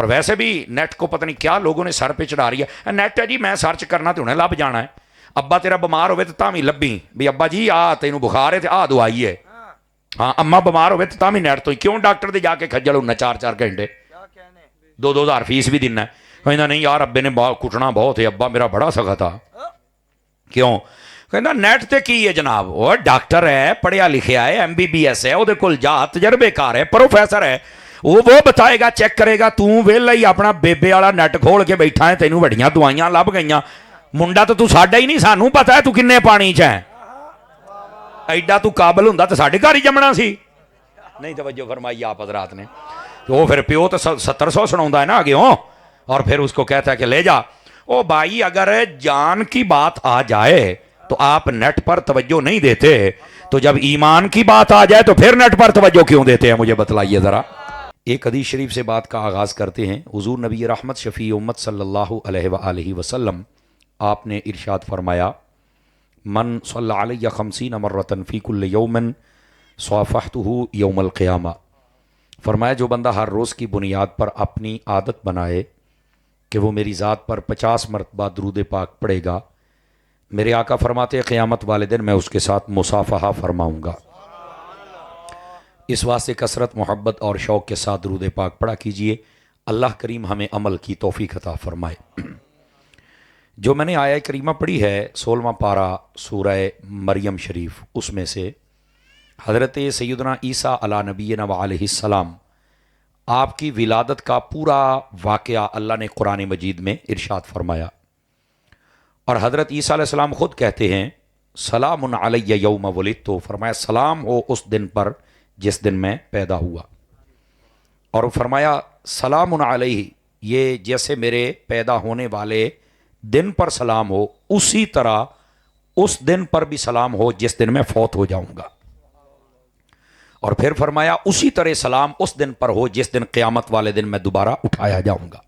اور ویسے بھی نیٹ کو پتہ نہیں کیا لوگوں نے سر پہ چڑھا رہی ہے، نیٹ ہے جی میں سرچ کرنا تو انہیں لب جانا ہے. ابا تیرا بیمار ہوئے تو تاں بھی لبھی بھی ابا جی آ تینوں بخار ہے تو آ دوائی ہے. ہاں اما بیمار ہوئے تو تاں بھی نیٹ تو ہی کیوں ڈاکٹر دے جا کے کھجل ہونا 4 گھنٹے 2 ہزار فیس بھی دینا ہے. کہنا نہیں یار ابے نے کٹنا بہت ہے، ابا میرا بڑا سخا تھا. کیوں کہنا نیٹ تے کی ہے جناب، وہ ڈاکٹر ہے، پڑھیا لکھیا ہے، MBBS ہے، وہ کول جا تجربے کار ہے، پروفیسر ہے، وہ بتائے گا، چیک کرے گا. تو ویلا ہی اپنا بےبے والا نیٹ کھول کے بیٹھا ہے، تینوں بڑیاں دوائیاں لب گئیاں. منڈا تو ساڈا ہی نہیں، سانوں پتا ہے تو کنے پانی چ ہے. ایڈا تو قابل ہوندا تو ساڈے گھر ہی جمنا سی. نہیں توجہ فرمائی آپ حضرات نے. وہ پھر پیو تو 700 سناوندا ہے نا آگے ہوں، اور پھر اس کو کہتا ہے کہ لے جا. او بھائی اگر جان کی بات آ جائے تو آپ نیٹ پر توجہ نہیں دیتے، تو جب ایمان کی بات آ جائے تو پھر نیٹ پر توجہ کیوں دیتے ہیں؟ مجھے بتلائیے ذرا. ایک حدیث شریف سے بات کا آغاز کرتے ہیں. حضور نبی رحمت شفیع امت صلی اللہ علیہ وآلہ وسلم آپ نے ارشاد فرمایا، من صلی علیہ 50 مرتن فی کل یوم صافحتہ یوم القیامہ. فرمایا جو بندہ ہر روز کی بنیاد پر اپنی عادت بنائے کہ وہ میری ذات پر 50 مرتبہ درود پاک پڑھے گا، میرے آقا فرماتے ہیں قیامت والے دن میں اس کے ساتھ مصافحہ فرماؤں گا. اس واسطے کثرت محبت اور شوق کے ساتھ درود پاک پڑھا کیجئے. اللہ کریم ہمیں عمل کی توفیق عطا فرمائے. جو میں نے آیہ کریمہ پڑھی ہے 16واں پارہ سورہ مریم شریف، اس میں سے حضرت سیدنا عیسیٰ علی نبینا وعلیہ السلام آپ کی ولادت کا پورا واقعہ اللہ نے قرآن مجید میں ارشاد فرمایا. اور حضرت عیسیٰ علیہ السلام خود کہتے ہیں سلام علی یوم ولدت، تو فرمایا سلام ہو اس دن پر جس دن میں پیدا ہوا. اور فرمایا سلام علیہ، یہ جیسے میرے پیدا ہونے والے دن پر سلام ہو اسی طرح اس دن پر بھی سلام ہو جس دن میں فوت ہو جاؤں گا. اور پھر فرمایا اسی طرح سلام اس دن پر ہو جس دن قیامت والے دن میں دوبارہ اٹھایا جاؤں گا.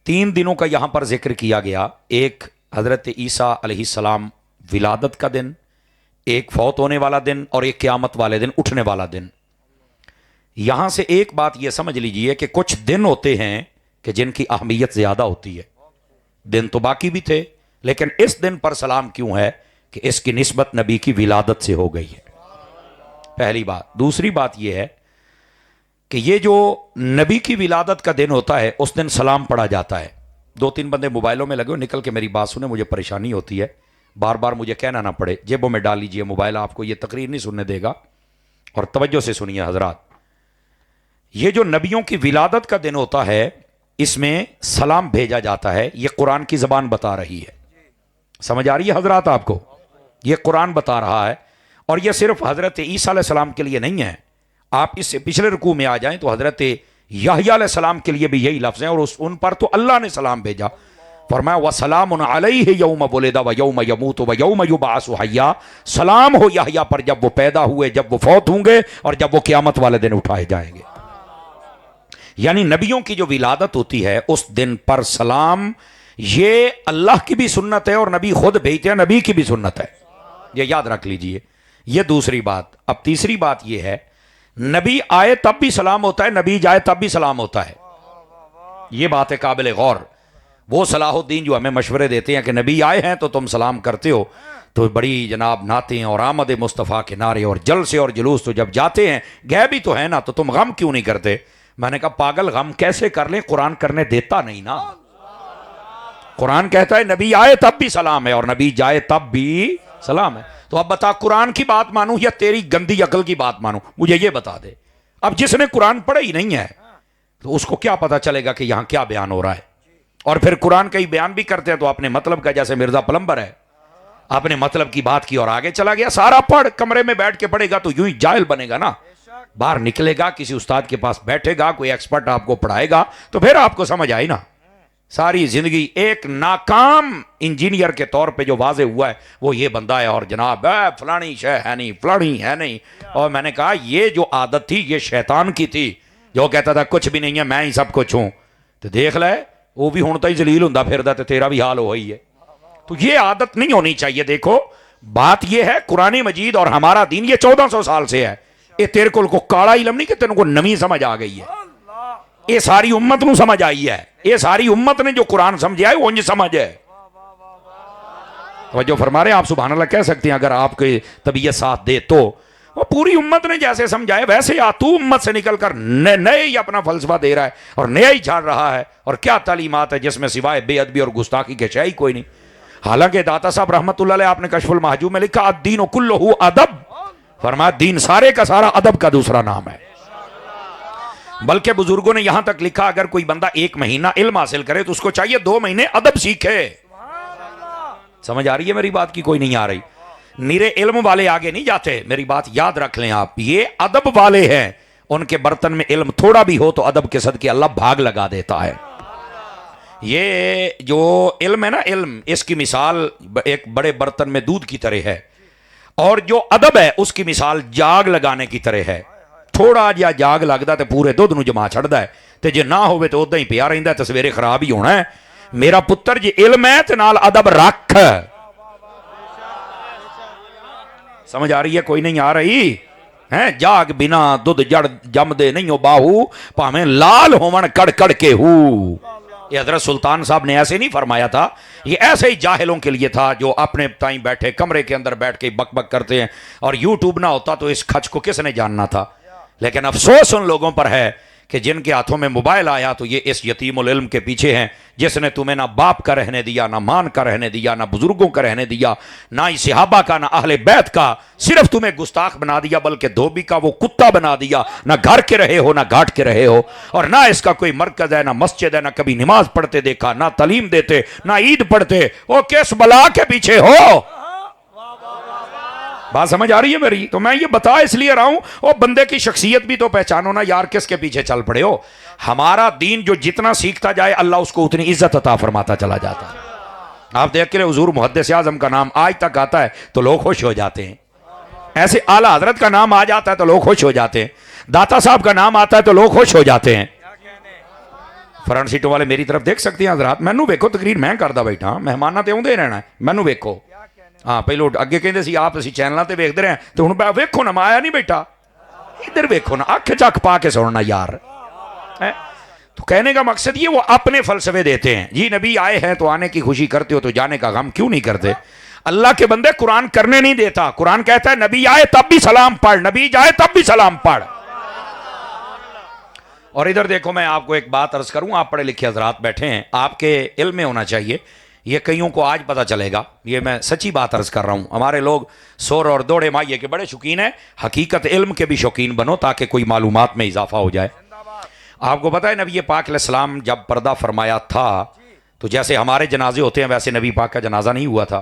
3 دنوں کا یہاں پر ذکر کیا گیا، ایک حضرت عیسیٰ علیہ السلام ولادت کا دن، ایک فوت ہونے والا دن، اور ایک قیامت والے دن اٹھنے والا دن. یہاں سے ایک بات یہ سمجھ لیجئے کہ کچھ دن ہوتے ہیں کہ جن کی اہمیت زیادہ ہوتی ہے. دن تو باقی بھی تھے لیکن اس دن پر سلام کیوں ہے کہ اس کی نسبت نبی کی ولادت سے ہو گئی ہے، پہلی بات. دوسری بات یہ ہے کہ یہ جو نبی کی ولادت کا دن ہوتا ہے اس دن سلام پڑھا جاتا ہے. 2-3 بندے موبائلوں میں لگے ہو، نکل کے میری بات سنیں، مجھے پریشانی ہوتی ہے، بار بار مجھے کہنا نہ پڑے. جیبوں میں ڈال لیجئے موبائل، آپ کو یہ تقریر نہیں سننے دے گا. اور توجہ سے سنیے حضرات، یہ جو نبیوں کی ولادت کا دن ہوتا ہے اس میں سلام بھیجا جاتا ہے. یہ قرآن کی زبان بتا رہی ہے. سمجھ آ رہی ہے حضرات آپ کو؟ یہ قرآن بتا رہا ہے. اور یہ صرف حضرت عیسیٰ علیہ السلام کے لیے نہیں ہے. آپ اس سے پچھلے رکوع میں آ جائیں تو حضرت یحییٰ علیہ السلام کے لیے بھی یہی لفظ ہیں، اور ان پر تو اللہ نے سلام بھیجا. فرمایا وَسَلَامٌ عَلَيْهِ يَوْمَ وُلِدَ وَيَوْمَ يَمُوتُ وَيَوْمَ يُبْعَثُ حَيًّا. سلام ہو یحییٰ پر جب وہ پیدا ہوئے، جب وہ فوت ہوں گے، اور جب وہ قیامت والے دن اٹھائے جائیں گے. یعنی نبیوں کی جو ولادت ہوتی ہے اس دن پر سلام، یہ اللہ کی بھی سنت ہے اور نبی خود بھیجتے ہیں، نبی کی بھی سنت ہے. یہ یاد رکھ لیجئے. یہ دوسری بات. اب تیسری بات یہ ہے، نبی آئے تب بھی سلام ہوتا ہے، نبی جائے تب بھی سلام ہوتا ہے. یہ بات ہے قابل غور. وہ صلاح الدین جو ہمیں مشورے دیتے ہیں کہ نبی آئے ہیں تو تم سلام کرتے ہو، تو بڑی جناب نعتیں اور آمد مصطفیٰ کے نعرے اور جلسے اور جلوس، تو جب جاتے ہیں گئے بھی تو ہے نا، تو تم غم کیوں نہیں کرتے؟ میں نے کہا پاگل غم کیسے کر لیں، قرآن کرنے دیتا نہیں نا. قرآن کہتا ہے نبی آئے تب بھی سلام ہے اور نبی جائے تب بھی سلام ہے. تو اب بتا قرآن کی بات مانوں یا تیری گندی عقل کی بات مانوں؟ مجھے یہ بتا دے. اب جس نے قرآن پڑھا ہی نہیں ہے تو اس کو کیا پتا چلے گا کہ یہاں کیا بیان ہو رہا ہے؟ اور پھر قرآن کا ہی بیان بھی کرتے ہیں تو اپنے مطلب کا، جیسے مرزا پلمبر ہے، اپنے مطلب کی بات کی اور آگے چلا گیا. سارا پڑھ کمرے میں بیٹھ کے پڑھے گا تو یوں ہی جاہل بنے گا نا. باہر نکلے گا، کسی استاد کے پاس بیٹھے گا، کوئی ایکسپرٹ آپ کو پڑھائے گا تو پھر آپ کو سمجھ آئی نا. ساری زندگی ایک ناکام انجینئر کے طور پہ جو واضح ہوا ہے وہ یہ بندہ ہے، اور جناب فلانی شے ہے نہیں، فلانی ہے نہیں. اور میں نے کہا یہ جو عادت تھی یہ شیطان کی تھی، جو کہتا تھا کچھ بھی نہیں ہے، میں ہی سب کچھ ہوں. تو دیکھ لے وہ بھی ہوں ہی ذلیل ہوں پھردا، تو تیرا بھی حال وہی ہے. تو یہ عادت نہیں ہونی چاہیے. دیکھو بات یہ ہے قرآن مجید اور ہمارا دین یہ 1400 سال سے ہے. یہ تیرے کو کالا علم نہیں کہ تیرے کو نمی سمجھ آ گئی ہے. یہ ساری امت نو سمجھ آئی ہے، یہ ساری امت نے جو قرآن سمجھا ہے وہ انج سمجھ ہے۔ توجہ فرما رہے ہیں آپ، سبحان اللہ کہہ سکتے ہیں اگر آپ کی طبیعت ساتھ دے تو۔ وہ پوری امت نے جیسے سمجھائے ویسے تو امت سے نکل کر نئے ہی اپنا فلسفہ دے رہا ہے اور نیا ہی جھاڑ رہا ہے، اور کیا تعلیمات ہے جس میں سوائے بے ادبی اور گستاخی کے شے ہی کوئی نہیں۔ حالانکہ داتا صاحب رحمت اللہ علیہ آپ نے کشف المحجوب میں لکھا الدین کلہ ادب، فرمایا دین سارے کا سارا ادب کا دوسرا نام ہے۔ بلکہ بزرگوں نے یہاں تک لکھا اگر کوئی بندہ 1 مہینہ علم حاصل کرے تو اس کو چاہیے 2 مہینے ادب سیکھے۔ سمجھ آ رہی ہے میری بات کی کوئی نہیں آ رہی؟ نیرے علم والے آگے نہیں جاتے، میری بات یاد رکھ لیں آپ، یہ ادب والے ہیں، ان کے برتن میں علم تھوڑا بھی ہو تو ادب کے صدقے اللہ بھاگ لگا دیتا ہے۔ یہ جو علم ہے نا، علم اس کی مثال ایک بڑے برتن میں دودھ کی طرح ہے، اور جو ادب ہے اس کی مثال جاگ لگانے کی طرح ہے۔ تھوڑا جہا جاگ لگتا تو پورے دودھ نو جما چھڑدا ہے، تے جے نہ ہوئے تو ادا ہی پیا رہندا ہے تے سویرے خراب ہی ہونا ہے۔ میرا پتر جی علم ہے تے نال ادب رکھ۔ سمجھ آ رہی ہے کوئی نہیں آ رہی؟ ہیں جاگ بنا دودھ جڑ جم دے نہیں ہو باہو، پاویں لال ہون کڑ کڑ کے ہو۔ یہ حضرت سلطان صاحب نے ایسے نہیں فرمایا تھا، یہ ایسے ہی جاہلوں کے لیے تھا جو اپنے تائیں بیٹھے کمرے کے اندر بیٹھ کے بک بک کرتے ہیں، اور یوٹیوب نہ ہوتا تو اس کھچ کو کس نے جاننا تھا۔ لیکن افسوس ان لوگوں پر ہے کہ جن کے ہاتھوں میں موبائل آیا تو یہ اس یتیم العلم کے پیچھے ہیں جس نے تمہیں نہ باپ کا رہنے دیا، نہ مان کا رہنے دیا، نہ بزرگوں کا رہنے دیا، نہ ہی صحابہ کا، نہ اہل بیت کا، صرف تمہیں گستاخ بنا دیا، بلکہ دھوبی کا وہ کتا بنا دیا۔ نہ گھر کے رہے ہو، نہ گھاٹ کے رہے ہو، اور نہ اس کا کوئی مرکز ہے، نہ مسجد ہے، نہ کبھی نماز پڑھتے دیکھا، نہ تعلیم دیتے، نہ عید پڑھتے۔ وہ کس بلا کے پیچھے ہو؟ بات سمجھ آ رہی ہے میری؟ تو میں یہ بتا اس لیے رہا ہوں، وہ بندے کی شخصیت بھی تو پہچانو نا یار، کس کے پیچھے چل پڑے ہو۔ ہمارا دین جو جتنا سیکھتا جائے اللہ اس کو اتنی عزت عطا فرماتا چلا جاتا ہے۔ آپ دیکھ کے حضور محدث اعظم کا نام آج تک آتا ہے تو لوگ خوش ہو جاتے ہیں، ایسے اعلیٰ حضرت کا نام آ جاتا ہے تو لوگ خوش ہو جاتے ہیں، داتا صاحب کا نام آتا ہے تو لوگ خوش ہو جاتے ہیں۔ فرنٹ سیٹوں والے میری طرف دیکھ سکتے ہیں حضرات، مینوں ویکھو تقریر میں کردا بیٹھا، مہماناں تے اوندے رہنا ہے، مینوں ویکھو۔ ہاں پہلو اگے کہندے سی آپ اسی چینلاں تے ویکھدے رہے تے ہن ویکھو نا، میں آیا نہیں بیٹا، ادھر ویکھو نا، اکھ چک پا کے سننا یار۔ تو کہنے کا مقصد یہ وہ اپنے فلسفے دیتے ہیں، جی نبی آئے ہیں تو آنے کی خوشی کرتے ہو تو جانے کا غم کیوں نہیں کرتے؟ اللہ کے بندے قرآن کرنے نہیں دیتا، قرآن کہتا ہے نبی آئے تب بھی سلام پڑھ، نبی جائے تب بھی سلام پڑھ۔ اور ادھر دیکھو میں آپ کو ایک بات عرض کروں، آپ پڑھے لکھے حضرات بیٹھے ہیں، آپ کے علم میں ہونا چاہیے، یہ کئیوں کو آج پتہ چلے گا، یہ میں سچی بات عرض کر رہا ہوں۔ ہمارے لوگ سور اور دوڑے مائیے کے بڑے شوقین ہیں، حقیقت علم کے بھی شوقین بنو تاکہ کوئی معلومات میں اضافہ ہو جائے۔ آپ کو پتہ ہے نبی پاک علیہ السلام جب پردہ فرمایا تھا تو جیسے ہمارے جنازے ہوتے ہیں ویسے نبی پاک کا جنازہ نہیں ہوا تھا،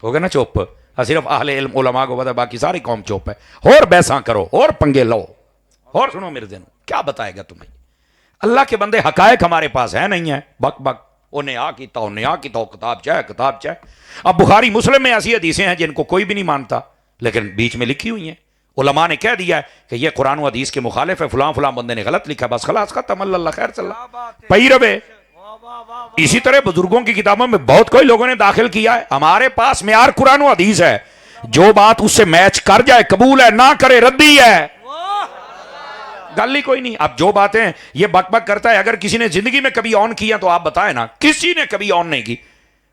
ہو گیا نا چوپ؟ صرف اہل علم علماء کو پتہ، باقی ساری قوم چوپ ہے۔ اور بیساں کرو اور پنگے لو اور سنو میرے دن، کیا بتائے گا تمہیں؟ اللہ کے بندے حقائق ہمارے پاس ہے نہیں ہے، بک بک انہیں آ کیتا کتاب چاہے۔ اب بخاری مسلم میں ایسی حدیثیں ہیں جن کو کوئی بھی نہیں مانتا، لیکن بیچ میں لکھی ہوئی ہیں، علماء نے کہہ دیا ہے کہ یہ قرآن و حدیث کے مخالف ہے، فلاں فلاں بندے نے غلط لکھا، بس خلاص ختم، اللہ خیر صلی اللہ پئی رہے۔ اسی طرح بزرگوں کی کتابوں میں بہت کوئی لوگوں نے داخل کیا ہے، ہمارے پاس معیار قرآن و حدیث ہے، جو بات اس سے میچ کر جائے قبول ہے، نہ کرے ردی ہے، گل ہی کوئی نہیں۔ اب جو باتیں یہ بک بک کرتا ہے، اگر کسی نے زندگی میں کبھی آن کیا تو آپ بتائیں نا، کسی نے کبھی آن نہیں کی۔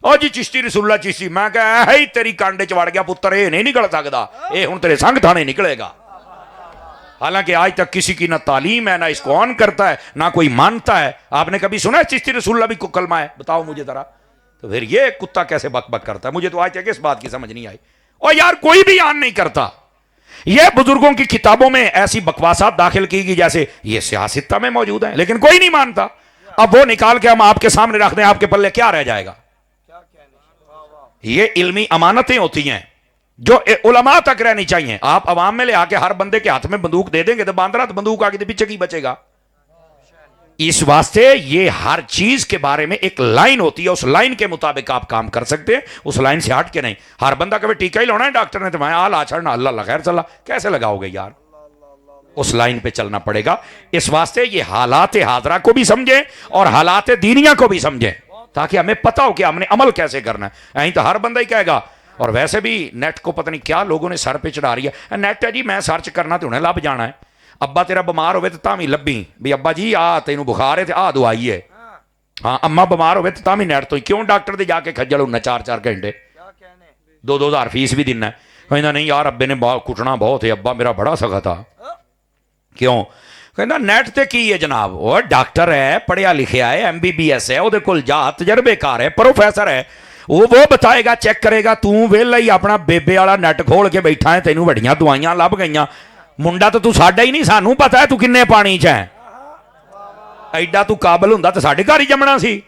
او جی چشتی رسول اللہ چشتی، میں کہا ہے تیری کانڈے چوڑ گیا پتر، یہ نہیں نکل سکتا، یہ ہن تیرے سنگ تھانے نکلے گا۔ حالانکہ آج تک کسی کی نہ تعلیم ہے، نہ اس کو آن کرتا ہے، نہ کوئی مانتا ہے۔ آپ نے کبھی سنا ہے چشتی رسول اللہ بھی کو کلمہ ہے؟ بتاؤ مجھے ذرا۔ تو پھر یہ کتا کیسے بک بک کرتا ہے؟ مجھے تو آج تک اس بات کی سمجھ نہیں آئی۔ اور یار کوئی بھی آن نہیں کرتا، یہ بزرگوں کی کتابوں میں ایسی بکواسات داخل کی گئی جیسے یہ سیاستہ میں موجود ہیں، لیکن کوئی نہیں مانتا۔ اب وہ نکال کے ہم آپ کے سامنے رکھ دیں، آپ کے پلے کیا رہ جائے گا؟ یہ علمی امانتیں ہوتی ہیں جو علماء تک رہنی چاہیے۔ آپ عوام میں لے آ کے ہر بندے کے ہاتھ میں بندوق دے دیں گے تو باندرا تو بندوق آگے تو پیچھے کی بچے گا۔ اس واسطے یہ ہر چیز کے بارے میں ایک لائن ہوتی ہے، اس لائن کے مطابق آپ کام کر سکتے ہیں، اس لائن سے ہٹ کے نہیں۔ ہر بندہ کبھی ٹیکہ ہی لانا ہے ڈاکٹر نے تو میں آل آچڑنا اللہ خیر صلی اللہ، کیسے لگاؤ گے یار؟ اس لائن پہ چلنا پڑے گا۔ اس واسطے یہ حالات حاضرہ کو بھی سمجھیں اور حالات دینیہ کو بھی سمجھیں، تاکہ ہمیں پتہ ہو کہ ہم نے عمل کیسے کرنا ہے۔ یہیں تو ہر بندہ ہی کہے گا، اور ویسے بھی نیٹ کو پتہ نہیں کیا لوگوں نے سر پہ چڑھا رہی ہے، نیٹ ہے جی میں سرچ کرنا تو انہیں لب جانا ہے۔ ابا تیرا بیمار ہوئے تو تاں بھی لبھی بھی ابا جی آ تینوں بخار ہے تے آ دوائی ہے. ہاں اما بیمار ہوئے تو تاں بھی نیٹ تو کیوں ڈاکٹر دے جا کے کھجل ہونا 4 گھنٹے 2 ہزار فیس بھی دینا ہے. کہنا نہیں یار ابے نے کٹنا بہت ہے ابا میرا بڑا سخا تھا. کیوں کہنا نیٹ تے کی ہے جناب وہ ڈاکٹر ہے پڑھیا لکھیا ہے MBBS ہے وہ کول جا تجربے کار ہے پروفیسر ہے وہ بتائے گا چیک کرے گا. توں ویلا ہی اپنا بیبے والا نیٹ کھول کے بیٹھا ہے تینوں بڑیاں دوائیاں لب گئیاں. منڈا تو ساڈا ہی نہیں سانوں پتا ہے تو کنے پانی چ ہے. ایڈا تو قابل ہوندا تو ساڈے گھر ہی جمنا سی.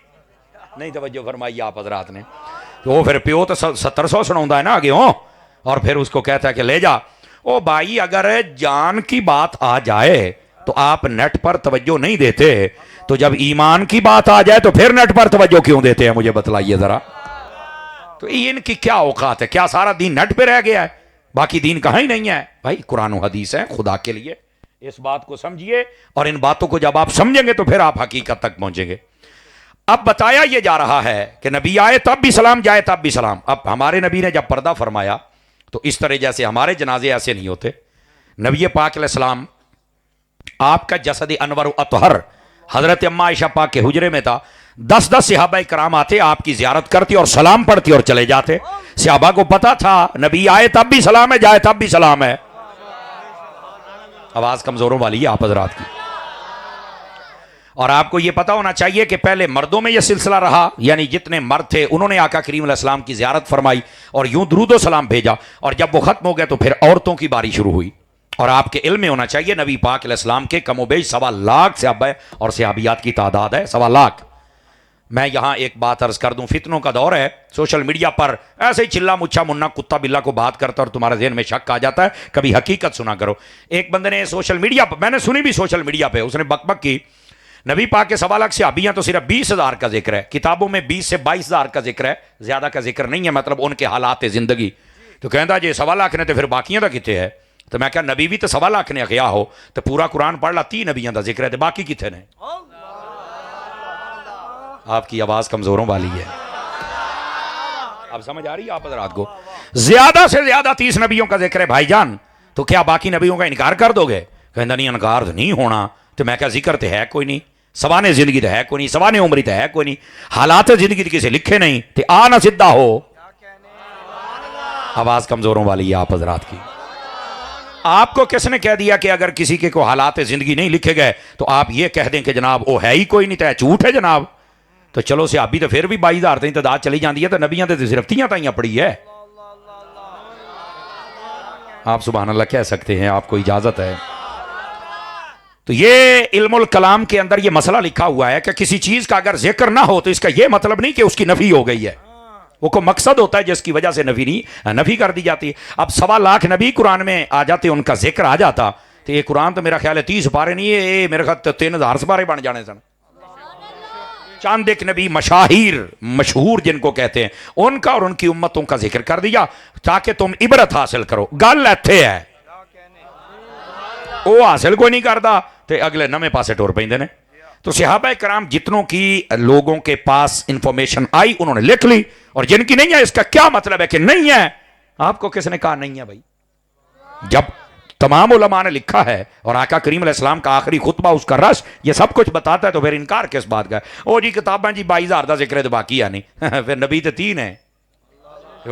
نہیں توجہ فرمائی آپ حضرات نے. تو وہ پھر پیو تو 700 سناوندا ہے نا آگے ہوں اور پھر اس کو کہتا ہے کہ لے جا. او بھائی اگر جان کی بات آ جائے تو آپ نیٹ پر توجہ نہیں دیتے تو جب ایمان کی بات آ جائے تو پھر نیٹ پر توجہ کیوں دیتے ہیں مجھے بتلائیے ذرا. تو ان کی کیا اوقات ہے؟ کیا سارا دین نیٹ پہ رہ گیا ہے؟ باقی دین کہاں ہی نہیں ہے بھائی. قرآن و حدیث ہے خدا کے لیے. اس بات کو سمجھیے اور ان باتوں کو جب آپ سمجھیں گے تو پھر آپ حقیقت تک پہنچیں گے. اب بتایا یہ جا رہا ہے کہ نبی آئے تب بھی سلام جائے تب بھی سلام. اب ہمارے نبی نے جب پردہ فرمایا تو اس طرح جیسے ہمارے جنازے ایسے نہیں ہوتے. نبی پاک علیہ السلام آپ کا جسد انور و اطہر حضرت اما عائشہ پاک کے حجرے میں تھا. 10 صحابہ کرام آتے آپ کی زیارت کرتی اور سلام پڑھتی اور چلے جاتے. صحابہ کو پتا تھا نبی آئے تب بھی سلام ہے جائے تب بھی سلام ہے. آواز کمزوروں والی ہے آپ حضرات کی. اور آپ کو یہ پتا ہونا چاہیے کہ پہلے مردوں میں یہ سلسلہ رہا یعنی جتنے مرد تھے انہوں نے آقا کریم علیہ السلام کی زیارت فرمائی اور یوں درود و سلام بھیجا. اور جب وہ ختم ہو گئے تو پھر عورتوں کی باری شروع ہوئی. اور آپ کے علم میں ہونا چاہیے نبی پاک علیہ السلام کے کم و بیش 1.25 لاکھ صحابہ اور صحابیات کی تعداد ہے 1.25 لاکھ. میں یہاں ایک بات عرض کر دوں فتنوں کا دور ہے. سوشل میڈیا پر ایسے ہی چلا مچھا منا کتا بلا کو بات کرتا اور تمہارے ذہن میں شک آ جاتا ہے. کبھی حقیقت سنا کرو. ایک بندے نے سوشل میڈیا پر میں نے سنی بھی سوشل میڈیا پہ اس نے بک بک کی نبی پاک کے 1.25 لاکھ صحابیاں تو صرف 20,000 کا ذکر ہے. کتابوں میں 20 سے 22,000 کا ذکر ہے. زیادہ کا ذکر نہیں ہے مطلب ان کے حالات زندگی. تو کہندا جی 1.25 لاکھ نے تو پھر باقیاں دا کتے ہے. تو میں کہا نبی بھی تو 1.25 لاکھ نے اگیا ہو تو پورا قرآن پڑھ لا 30 نبیاں دا ذکر ہے تو باقی کتے نے. آپ کی آواز کمزوروں والی ہے. اب سمجھ آ رہی ہے آپ حضرات کو؟ زیادہ سے زیادہ 30 نبیوں کا ذکر ہے بھائی جان. تو کیا باقی نبیوں کا انکار کر دو گے؟ کہندا نہیں انکار تو نہیں ہونا. تو میں کہا ذکر تو ہے کوئی نہیں. سوانے زندگی تو ہے کوئی نہیں. سوانے عمری تو ہے کوئی نہیں. حالات زندگی تو کسی لکھے نہیں تو آ نہ سدھا ہو. آواز کمزوروں والی ہے آپ حضرات کی. آپ کو کس نے کہہ دیا کہ اگر کسی کے کو حالات زندگی نہیں لکھے گئے تو آپ یہ کہہ دیں کہ جناب وہ ہے ہی کوئی نہیں تو جھوٹ ہے جناب. تو چلو صحابی تو پھر بھی 22,000 تھی تعداد چلی جاتی ہے تو نبیاں تو صرف 30 تائیاں پڑی ہے. آپ سبحان اللہ کہہ سکتے ہیں آپ کو اجازت ہے. تو یہ علم الکلام کے اندر یہ مسئلہ لکھا ہوا ہے کہ کسی چیز کا اگر ذکر نہ ہو تو اس کا یہ مطلب نہیں کہ اس کی نفی ہو گئی ہے. وہ کوئی مقصد ہوتا ہے جس کی وجہ سے نفی کر دی جاتی ہے. اب 1.25 لاکھ نبی قرآن میں آ جاتے ان کا ذکر آ جاتا تو یہ قرآن تو میرا خیال ہے 30 سپارے نہیں ہے میرے خیال 3,000 سپارے بن جانے سن. چاند ایک نبی مشہور جن کو کہتے ہیں ان کا اور ان کی امتوں کا ذکر کر دیا تاکہ تم عبرت حاصل کرو. گل ایتھے ہے وہ حاصل کوئی نہیں کرتا تو اگلے نمے پاسے ٹور پیندے نے. تو صحابہ کرام جتنوں کی لوگوں کے پاس انفارمیشن آئی انہوں نے لکھ لی اور جن کی نہیں ہے اس کا کیا مطلب ہے کہ نہیں ہے. آپ کو کس نے کہا نہیں ہے بھائی؟ جب تمام علماء نے لکھا ہے اور آقا کریم علیہ السلام کا آخری خطبہ اس کا رش یہ سب کچھ بتاتا ہے تو پھر انکار کس بات کا ہے؟ او جی کتاباں جی 22,000 دا ذکر ہے تو باقی ہے نہیں. پھر نبی تو 3 ہے.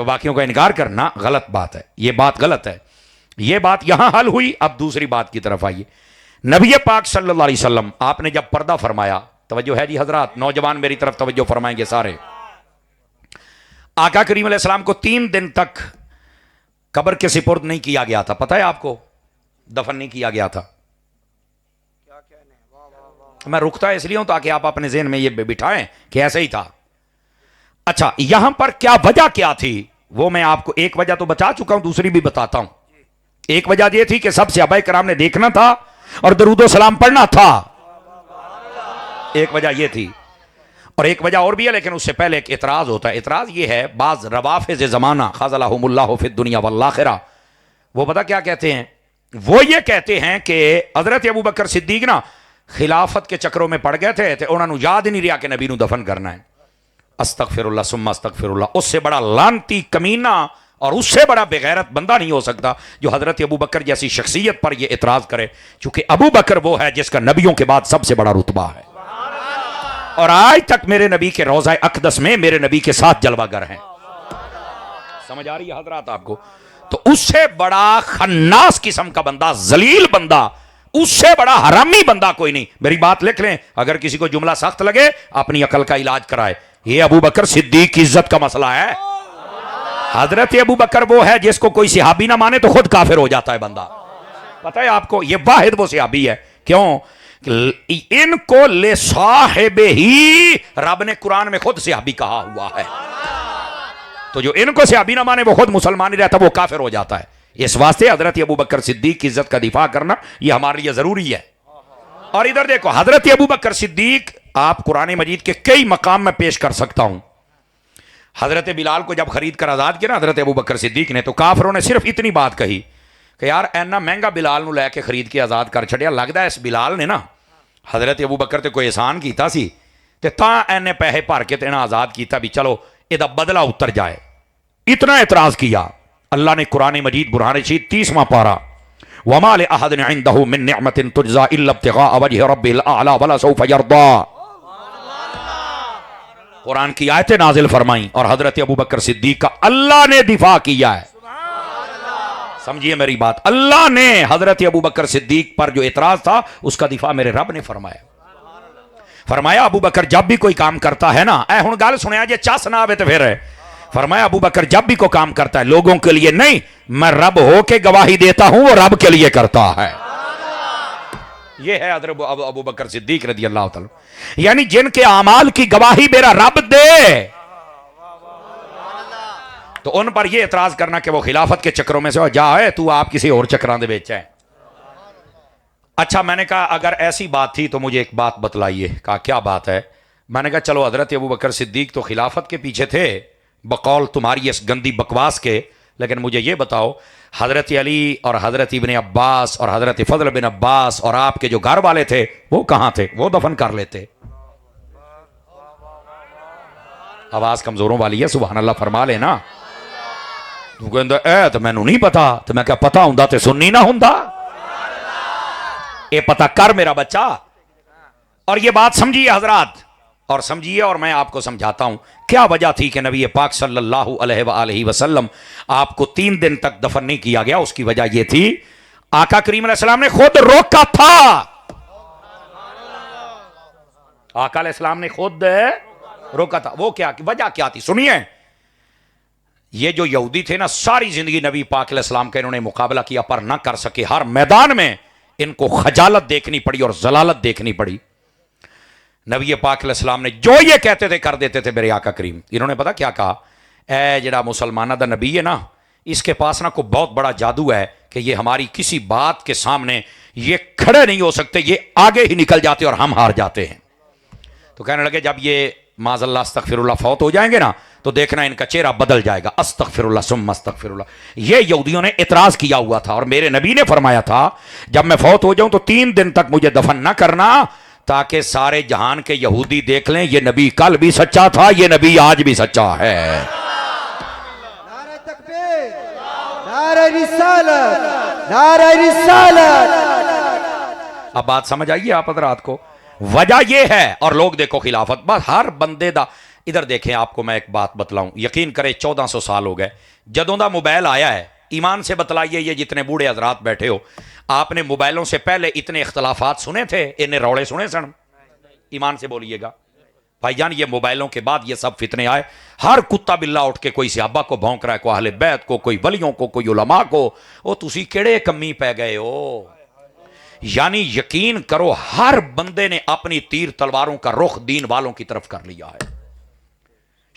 باقیوں کا انکار کرنا غلط بات ہے. یہ بات غلط ہے. یہ بات یہاں حل ہوئی. اب دوسری بات کی طرف آئیے. نبی پاک صلی اللہ علیہ وسلم آپ نے جب پردہ فرمایا توجہ ہے جی حضرات نوجوان میری طرف توجہ فرمائیں گے سارے. آقا کریم علیہ السلام کو 3 دن تک قبر کے سپرد نہیں کیا گیا تھا. پتہ ہے آپ کو؟ دفن نہیں کیا گیا تھا. میں رکتا اس لیے ہوں تاکہ آپ اپنے ذہن میں یہ بٹھائیں کہ ایسے ہی تھا. اچھا یہاں پر کیا وجہ کیا تھی وہ میں آپ کو ایک وجہ تو بتا چکا ہوں دوسری بھی بتاتا ہوں. ایک وجہ یہ تھی کہ سب صحابہ کرام نے دیکھنا تھا اور درود و سلام پڑھنا تھا. ایک وجہ یہ تھی. اور ایک وجہ اور بھی ہے لیکن اس سے پہلے ایک اعتراض ہوتا ہے. اعتراض یہ ہے بعض روافض زمانہ خذلہم اللہ فی الدنیا والآخرہ وہ پتہ کیا کہتے ہیں؟ وہ یہ کہتے ہیں کہ حضرت ابوبکر صدیق نا خلافت کے چکروں میں پڑ گئے تھے تو انہوں نے یاد نہیں رہا کہ نبی نو دفن کرنا ہے. استغفر اللہ ثم استغفر اللہ. اس سے بڑا لعنتی کمینہ اور اس سے بڑا بغیرت بندہ نہیں ہو سکتا جو حضرت ابو بکر جیسی شخصیت پر یہ اعتراض کرے، چونکہ ابو بکر وہ ہے جس کا نبیوں کے بعد سب سے بڑا رتبہ ہے، اور آج تک میرے نبی کے روضہ اقدس میں میرے نبی کے ساتھ جلوہ گر ہیں۔ سمجھ آ رہی ہے حضرات آپ کو؟ تو اس سے بڑا خناس قسم کا بندہ، ذلیل بندہ، اس سے بڑا حرامی بندہ کوئی نہیں۔ میری بات لکھ لیں، اگر کسی کو جملہ سخت لگے اپنی عقل کا علاج کرائے۔ یہ ابو بکر صدیق کی عزت کا مسئلہ ہے۔ حضرت ابو بکر وہ ہے جس کو کوئی صحابی نہ مانے تو خود کافر ہو جاتا ہے بندہ، پتہ ہے آپ کو؟ یہ واحد وہ صحابی ہے۔ کیوں؟ ان کو لے صاحب ہی رب نے قرآن میں خود صحابی کہا ہوا ہے، تو جو ان کو صحابی نہ مانے وہ خود مسلمان ہی رہتا، وہ کافر ہو جاتا ہے۔ اس واسطے حضرت ابو بکر صدیق کی عزت کا دفاع کرنا یہ ہمارے لیے ضروری ہے۔ اور ادھر دیکھو، حضرت ابو بکر صدیق آپ قرآن مجید کے کئی مقام میں پیش کر سکتا ہوں۔ حضرت بلال کو جب خرید کر آزاد کیا نا حضرت ابو بکر صدیق نے، تو کافروں نے صرف اتنی بات کہی کہ یار اینا مہنگا بلال نو لے کے خرید کے آزاد کر چھڑیا، لگتا ہے اس بلال نے نا حضرت ابو بکر تے کوئی احسان کیتا سی تے تاں اینے پیسے بھر کے تے آزاد کیتا بھی چلو یہ بدلہ اتر جائے۔ اتنا اعتراض کیا، اللہ نے قرآن مجید برہان رشید 30واں پارہ وَمَا لِأَحَدٍ عِندَهُ مِن نِعْمَةٍ تُجْزَىٰ إِلَّا ابْتِغَاءَ وَجْهِ رَبِّهِ الْأَعْلَىٰ وَلَسَوْفَ يَرْضَىٰ، قرآن کی آیتیں نازل فرمائیں اور حضرت ابو بکر صدیق کا اللہ نے دفاع کیا ہے۔ سمجھیے میری بات، اللہ نے حضرت ابو بکر صدیق پر جو اعتراض تھا اس کا دفاع میرے رب نے فرمایا۔ فرمایا ابو بکر جب بھی کوئی کام کرتا ہے نا، اے ہن گل سنیا جے چس نہ آوے تے پھر ہے، فرمایا ابو بکر جب بھی کوئی کام کرتا ہے لوگوں کے لیے نہیں، میں رب ہو کے گواہی دیتا ہوں وہ رب کے لیے کرتا ہے۔ یہ ہے حضرت ابو بکر صدیق رضی اللہ تعالی، یعنی جن کے اعمال کی گواہی میرا رب دے، تو ان پر یہ اعتراض کرنا کہ وہ خلافت کے چکروں میں سے ہو جا ہے، تو آپ کسی اور چکران دے بیچ ہے۔ اچھا میں نے کہا اگر ایسی بات تھی تو مجھے ایک بات بتلائیے۔ کہا کیا بات ہے؟ میں نے کہا چلو حضرت ابو بکر صدیق تو خلافت کے پیچھے تھے بقول تمہاری اس گندی بکواس کے، لیکن مجھے یہ بتاؤ حضرت علی اور حضرت ابن عباس اور حضرت فضل بن عباس اور آپ کے جو گھر والے تھے وہ کہاں تھے؟ وہ دفن کر لیتے۔ آواز کمزوروں والی ہے، سبحان اللہ فرما لینا۔ تو کہندا اے تو مینوں نہیں پتا، تو میں کہا پتا ہوندا تے سننی نہ ہوندا، اے پتا کر میرا بچہ۔ اور یہ بات سمجھیے حضرات، اور سمجھیے، اور میں آپ کو سمجھاتا ہوں کیا وجہ تھی کہ نبی پاک صلی اللہ علیہ وآلہ وسلم آپ کو 3 دن تک دفن نہیں کیا گیا۔ اس کی وجہ یہ تھی آقا کریم علیہ السلام نے خود روکا تھا، آقا علیہ السلام نے خود روکا تھا۔ وہ کیا وجہ کیا تھی سنیے۔ یہ جو یہودی تھے نا، ساری زندگی نبی پاک علیہ السلام کا انہوں نے مقابلہ کیا پر نہ کر سکے، ہر میدان میں ان کو خجالت دیکھنی پڑی اور ذلالت دیکھنی پڑی۔ نبی پاک علیہ السلام نے جو یہ کہتے تھے کر دیتے تھے میرے آقا کریم۔ انہوں نے پتا کیا کہا؟ اے جڑا مسلمانہ دا نبی ہے نا، اس کے پاس نا کوئی بہت بڑا جادو ہے کہ یہ ہماری کسی بات کے سامنے یہ کھڑے نہیں ہو سکتے، یہ آگے ہی نکل جاتے اور ہم ہار جاتے ہیں۔ تو کہنے لگے جب یہ معاذ اللہ استغفر اللہ فوت ہو جائیں گے نا تو دیکھنا ان کا چہرہ بدل جائے گا، استغفر اللہ ثم استغفر اللہ۔ یہ یہودیوں نے اعتراض کیا ہوا تھا، اور میرے نبی نے فرمایا تھا جب میں فوت ہو جاؤں تو 3 دن تک مجھے دفن نہ کرنا، تاکہ سارے جہان کے یہودی دیکھ لیں یہ نبی کل بھی سچا تھا، یہ نبی آج بھی سچا ہے۔ نعرہ تکبیر، نعرہ رسالت، نعرہ رسالت۔ اب بات سمجھ آئیے آپ حضرات کو؟ وجہ یہ ہے، اور لوگ دیکھو خلافت بس ہر بندے دا۔ ادھر دیکھیں آپ کو میں ایک بات بتلاؤں، یقین کرے 1400 سال ہو گئے جدوں دا موبائل آیا ہے۔ ایمان سے بتلائیے یہ جتنے بوڑھے حضرات بیٹھے ہو، آپ نے موبائلوں سے پہلے اتنے اختلافات سنے تھے؟ انہیں روڑے سنے سن؟ ایمان سے بولیے گا بھائی جان، یہ موبائلوں کے بعد یہ سب فتنے آئے، ہر کتا بلا اٹھ کے کوئی صحابہ کو بھونک رہا ہے، کوئی اہل بیت کو، کوئی ولیوں کو، کوئی علماء کو۔ او تسی کیڑے کمی پہ گئے ہو؟ یعنی یقین کرو ہر بندے نے اپنی تیر تلواروں کا رخ دین والوں کی طرف کر لیا ہے۔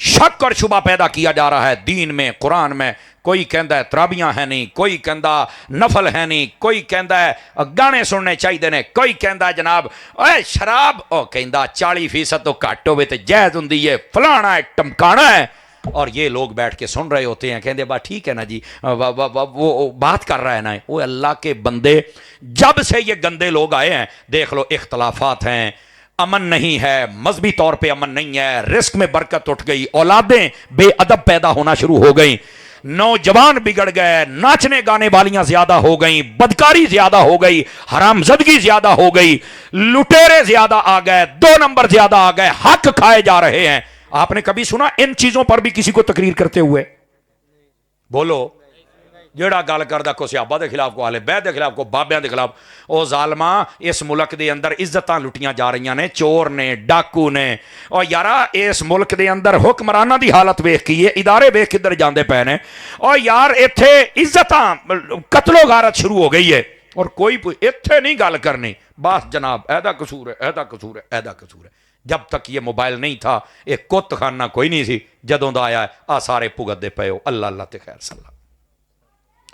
شک اور شبہ پیدا کیا جا رہا ہے دین میں، قرآن میں۔ کوئی کہندا ہے ترابیاں ہیں نہیں، کوئی کہندا نفل ہے نہیں، کوئی کہندا ہے گانے سننے چاہیے نے، کوئی کہندا ہے جناب اے شراب او کہندا 40% تو گھٹ ہوے تے جائز ہوندی ہے، فلانا ہے ٹمکانا ہے۔ اور یہ لوگ بیٹھ کے سن رہے ہوتے ہیں، کہندے بات ٹھیک ہے نا جی، وہ بات کر رہا ہے نا۔ وہ اللہ کے بندے، جب سے یہ گندے لوگ آئے ہیں دیکھ لو اختلافات ہیں، امن نہیں ہے، مذہبی طور پہ امن نہیں ہے، رزق میں برکت اٹھ گئی، اولادیں بے ادب پیدا ہونا شروع ہو گئیں۔ نوجوان بگڑ گئے, ناچنے گانے والیاں زیادہ ہو گئیں, بدکاری زیادہ ہو گئی, حرام زدگی زیادہ ہو گئی, لٹیرے زیادہ آ گئے, 2 نمبر زیادہ آ گئے, حق کھائے جا رہے ہیں. آپ نے کبھی سنا ان چیزوں پر بھی کسی کو تقریر کرتے ہوئے؟ بولو. جیڑا گل کردا کو صحابہ دے خلاف, کو اہل بیت دے خلاف, کو بابیاں دے خلاف. او ظالماں, اس ملک دے اندر عزتاں لٹیاں جا رہی نے, چور نے, ڈاکو نے. اور یارا اس ملک دے اندر حکمراناں دی حالت ویکھ کی ہے, ادارے ویکھ کدھر جاندے پے نے. اور یار ایتھے عزتاں قتل و غارت شروع ہو گئی ہے, اور کوئی ایتھے نہیں گل کرنی. بس جناب ایدا قصور ہے, ایدا قصور ہے, ایدا قصور ہے. جب تک یہ موبائل نہیں تھا, ایک کت خانہ کوئی نہیں سی. جدوں دا آیا ہے آ سارے بھگت دے پے ہو. اللہ اللہ تے خیر صلی اللہ.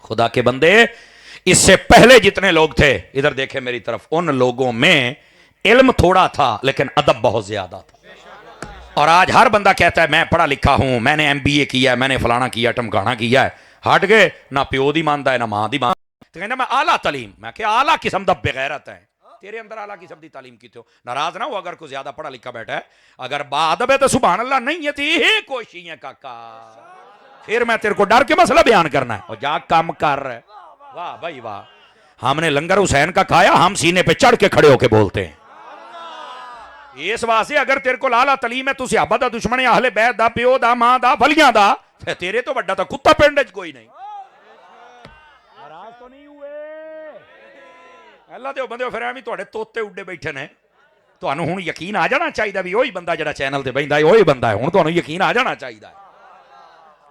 خدا کے بندے, اس سے پہلے جتنے لوگ تھے, ادھر دیکھیں میری طرف, ان لوگوں میں علم تھوڑا تھا لیکن ادب بہت زیادہ تھا. اور آج ہر بندہ کہتا ہے میں پڑھا لکھا ہوں, میں نے MBA کیا ہے, میں نے فلانا کیا, ٹمکانا کیا ہے. ہٹ گئے, نہ پیو دی ماندا ہے نہ ماں دی ماندا. تو کہنا میں اعلیٰ تعلیم, میں کہ اعلیٰ قسم دا بغیرت ہے. تیرے اندر اعلیٰ قسم دی تعلیم کی تو ناراض نہ ہو اگر کوئی زیادہ پڑھا لکھا بیٹھا ہے. اگر با ادب ہے تو سبحان اللہ, نہیں ہے تو یہ کوشش ہے کاکا. پھر میں تیرے کو ڈر کے مسئلہ بیان کرنا ہے, اور جا کام کر رہے. واہ بھائی واہ, ہم نے لنگر حسین کا کھایا, ہم سینے پہ چڑھ کے کھڑے ہو کے بولتے ہیں. اس واسطے اگر تیرے کو اعلیٰ تعلیم ہے, تو صحابہ دا دشمن ہے, اہل بیت دا, پیو دا, ماں دا, بھلیاں دا, تیرے تو بڑا تا کتا پنڈ وچ کوئی نہیں. ناراض تو نہیں ہوئے اللہ دے بندے, پھر ایویں تواڈے توتے اڈے بیٹھے نے. تانوں ہن یقین آ جانا چاہیے بھی وہی بندہ جڑا چینل تے بہندا ہے وہی بندہ ہے. ہن تانوں یقین آ جانا چاہیے.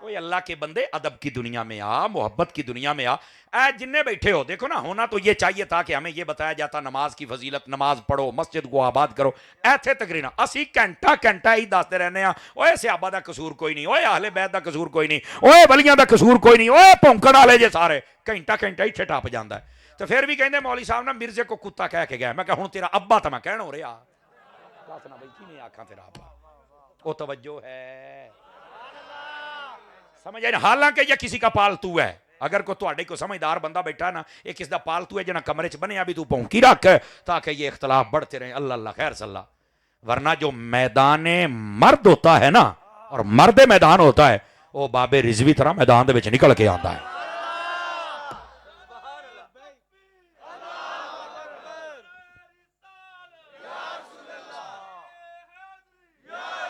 اوے اللہ کے بندے, ادب کی دنیا میں آ, محبت کی دنیا میں آ. اے جننے بیٹھے ہو, دیکھو نا, ہونا تو یہ چاہیے تھا کہ ہمیں یہ بتایا جاتا نماز کی فضیلت, نماز پڑھو, مسجد کو آباد کرو. ایتھے تقریرا اسی گھنٹہ ہی دستے رہنے ہاں, اوے صحابہ دا قصور کوئی نہیں, اوے اہل بیت دا قصور کوئی نہیں, اوے ولیاں دا قصور کوئی نہیں, اوے پونکڑ والے جے سارے. گھنٹہ ہی ٹھپ جاندا ہے. تو پھر بھی کہندے مولوی صاحب نا مرزے کو کتا کہہ کے گیا. میں کہا ہن تیرا ابا تا میں کہن ہو رہا. دس نا بھائی کی نہیں آکھاں تیرا ابا, او توجہ ہے سمجھ آئی. حالانکہ یہ کسی کا پالتو ہے. اگر کو تواڈے کو سمجھدار بندہ بیٹھا نا, یہ کس دا پالتو ہے جنا کمرے چ بنے ابھی تو پونکی رکھ, تاکہ یہ اختلاف بڑھتے رہیں. اللہ اللہ خیر صلی اللہ. ورنہ جو میدان مرد ہوتا ہے نا, اور مرد میدان ہوتا ہے, وہ بابے رضوی طرح میدان دے وچ نکل کے آتا ہے.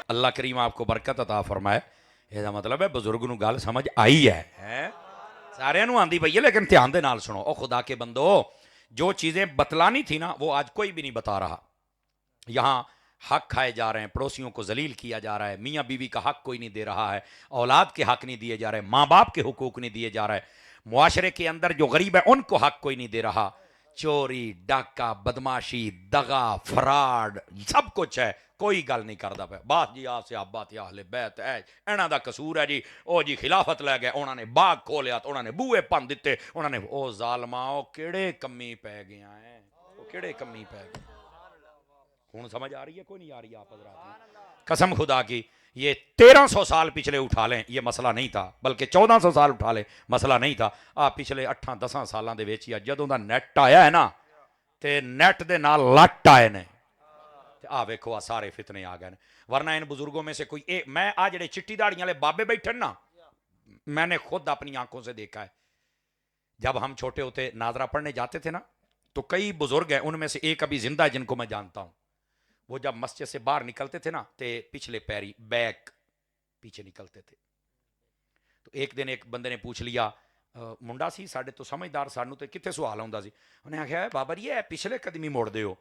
اللہ کریم آپ کو برکت عطا فرمائے. یہ مطلب ہے بزرگ نو گل سمجھ آئی ہے, سارے نو آندی پئی ہے, لیکن دھیان دے نال سنو. او خدا کے بندو, جو چیزیں بتلانی تھی نا وہ آج کوئی بھی نہیں بتا رہا. یہاں حق کھائے جا رہے ہیں, پڑوسیوں کو ذلیل کیا جا رہا ہے, میاں بیوی کا حق کوئی نہیں دے رہا ہے, اولاد کے حق نہیں دیے جا رہے, ماں باپ کے حقوق نہیں دیے جا رہے, معاشرے کے اندر جو غریب ہے ان کو حق کوئی نہیں دے رہا. چوری, ڈاکہ, بدماشی, دغا, فراڈ, سب کچھ ہے, کوئی گل نہیں کردا پیا. بات جی آپ سے آپ بات اہل بیت ہے, انہاں دا قصور ہے جی. او جی خلافت لے گئے, انہاں نے باغ کھولیا, تو انہاں نے بوئے پن دتے, انہاں نے. او ظالماں, او کیڑے کمی پے گیا ہیں, او کیڑے کمی پے گئے. ہن سمجھ آ رہی ہے کوئی نہیں آ رہی آپ حضرات؟ قسم خدا کی, یہ 1300 سال پچھلے اٹھا لیں, یہ مسئلہ نہیں تھا, بلکہ 1400 سال اٹھا لیں, مسئلہ نہیں تھا. پچھلے 8-10 سالاں دے وچ جدوں دا نیٹ آیا ہے نا, تے نیٹ دے نال لٹ آئے نے, ویکھو سارے فتنے آ گئے. ورنہ ان بزرگوں میں سے کوئی میں جڑے چٹی داڑیاں والے بابے بیٹھے نا, میں نے خود اپنی آنکھوں سے دیکھا ہے. جب ہم چھوٹے ہوتے ناظرہ پڑھنے جاتے تھے نا, تو کئی بزرگ ہیں, ان میں سے ایک ابھی زندہ ہے جن کو میں جانتا ہوں. وہ جب مسجد سے باہر نکلتے تھے نا, تے پچھلے پیری بیک پیچھے نکلتے تھے. تو ایک دن ایک بندے نے پوچھ لیا, منڈا سی ساڈے تو سمجھدار, سانو تے کتنے سوال آਉਂدا سی. انہیں آخیا بابا جی پچھلے قدمی موڑ دے ہو,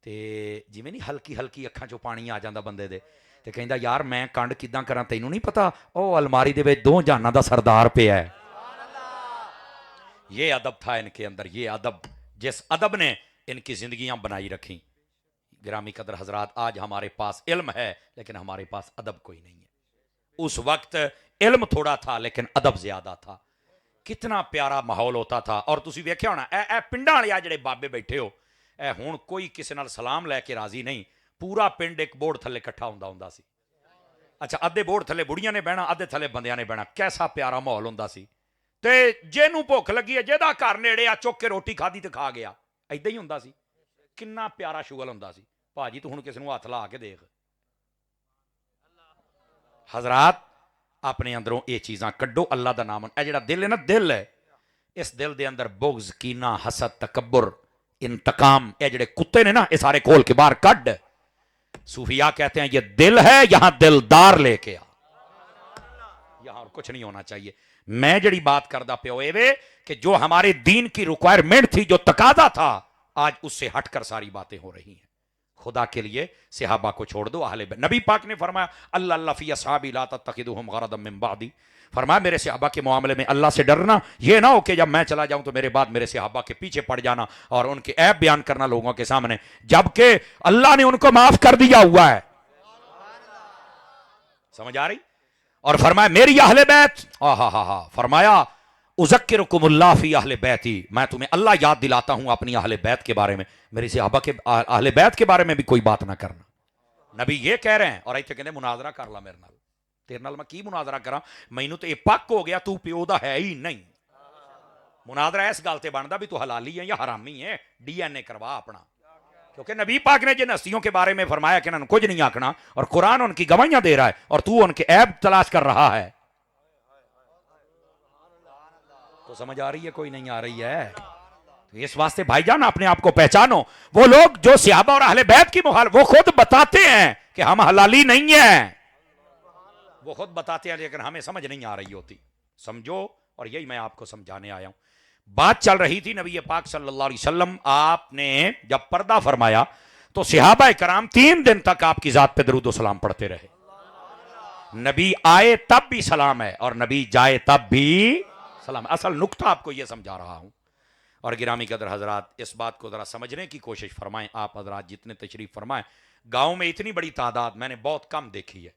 تے جویں نہیں ہلکی ہلکی اکھاں چوں پانی آ جاندا بندے دے. تے کہندا یار میں کنڈ کداں کراں, تینوں نہیں پتا او الماری دے وچ 2 جہاناں دا سردار پیا ہے. یہ ادب تھا ان کے اندر, یہ ادب, جس ادب نے ان کی زندگیاں بنائی رکھیں. گرامی قدر حضرات, آج ہمارے پاس علم ہے لیکن ہمارے پاس ادب کوئی نہیں ہے. اس وقت علم تھوڑا تھا لیکن ادب زیادہ تھا. کتنا پیارا ماحول ہوتا تھا. اور تسی ویکھیا ہونا اے پنڈاں والے جڑے بابے بیٹھے ہو, اے ہن کوئی کسی نال سلام لے کے راضی نہیں. پورا پنڈ ایک بورڈ تھلے کٹھا ہوندا سی. اچھا, ادھے بورڈ تھلے بڑیاں نے بہنا, ادھے تھلے بندیاں نے بہنا. کیسا پیارا ماحول ہوندا سی. تے جینوں بھوک لگی ہے, جہدا گھر نیڑے آ چک کے روٹی کھادی تے کھا گیا. ایداں ہی ہوندا سی. کنا پیارا شغل ہوندا سی. بھاجی تو ہن کسی نوں ہاتھ لا کے دیکھ. حضرات اپنے اندروں یہ چیزاں کڈو اللہ دا نام اے جڑا دل ہے نا دل ہے اس دل دے اندر بغض کینہ حسد تکبر انتقام اے جڑے کتے نے نا یہ سارے کھول کے باہر کڈ صوفیاء کہتے ہیں یہ دل ہے یہاں دلدار لے کے آ یہاں اور کچھ نہیں ہونا چاہیے میں جڑی بات کردہ پہ ہوئے وے کہ جو ہمارے دین کی ریکوائرمنٹ تھی جو تقاضا تھا آج اس سے ہٹ کر ساری باتیں ہو رہی ہیں خدا کے لیے صحابہ کو چھوڑ دو اہل بیت نبی پاک نے فرمایا اللہ اللہ فی اصحابی لا تتخذوہم غرضا من بعدی فرمایا میرے صحابہ کے معاملے میں اللہ سے ڈرنا یہ نہ ہو کہ جب میں چلا جاؤں تو میرے بعد میرے صحابہ کے پیچھے پڑ جانا اور ان کے عیب بیان کرنا لوگوں کے سامنے جبکہ اللہ نے ان کو معاف کر دیا ہوا ہے سمجھ آ رہی اور فرمایا میری اہل بیت فرمایا اذکرکم اللہ فی اہل بیتی میں تمہیں اللہ یاد دلاتا ہوں اپنی اہل بیت کے بارے میں میری صحابہ کے اہل بیت کے بارے میں بھی کوئی بات نہ کرنا نبی یہ کہہ رہے ہیں اور ایتھے کہندے مناظرہ کر لا میرے نال تیرے نال میں کی مناظرہ کراں مینوں تو یہ پک ہو گیا تو پیو دا ہے ہی نہیں مناظرہ اس گل تے بندا بھی تو حلالی ہے یا حرامی ہے ڈی این اے کروا اپنا کیونکہ نبی پاک نے جن ہستیوں کے بارے میں فرمایا کہ انہوں کچھ نہیں آکھنا اور قرآن ان کی گواہیاں دے رہا ہے اور تو ان کے عیب تلاش کر رہا ہے تو سمجھ آ رہی ہے کوئی نہیں آ رہی ہے تو اس واسطے بھائی جان اپنے آپ کو پہچانو وہ لوگ جو صحابہ اور اہل بیت کی مخالف وہ خود بتاتے ہیں کہ ہم حلالی نہیں ہیں وہ خود بتاتے ہیں لیکن ہمیں سمجھ نہیں آ رہی ہوتی سمجھو اور یہی میں آپ کو سمجھانے آیا ہوں بات چل رہی تھی نبی پاک صلی اللہ علیہ وسلم آپ نے جب پردہ فرمایا تو صحابہ کرام 3 دن تک آپ کی ذات پہ درود و سلام پڑھتے رہے نبی آئے تب بھی سلام ہے اور نبی جائے تب بھی سلام اصل نقطہ آپ کو یہ سمجھا رہا ہوں اور گرامی قدر حضرات اس بات کو ذرا سمجھنے کی کوشش فرمائیں آپ حضرات جتنے تشریف فرمائیں گاؤں میں اتنی بڑی تعداد میں نے بہت کم دیکھی ہے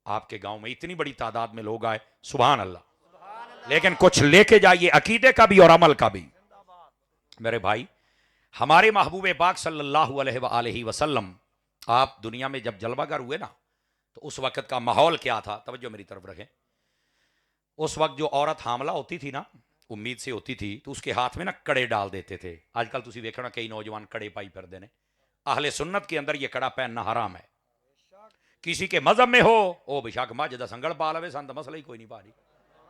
آپ کے گاؤں میں اتنی بڑی تعداد میں لوگ آئے سبحان اللہ لیکن کچھ لے کے جائیے عقیدے کا بھی اور عمل کا بھی میرے بھائی ہمارے محبوب پاک صلی اللہ علیہ وآلہ وسلم آپ دنیا میں جب جلوہ گر ہوئے نا تو اس وقت کا ماحول کیا تھا توجہ میری طرف رکھیں اس وقت جو عورت حاملہ ہوتی تھی نا امید سے ہوتی تھی تو اس کے ہاتھ میں نا کڑے ڈال دیتے تھے آج کل تسی ویکھنا کئی نوجوان کڑے پائی پھر دینے اہل سنت کے اندر یہ کڑا پہننا حرام ہے کسی کے مذہب میں ہو او بے شک ماجدہ سنگل پا لوے سن تو مسئلہ ہی کوئی نہیں پا رہی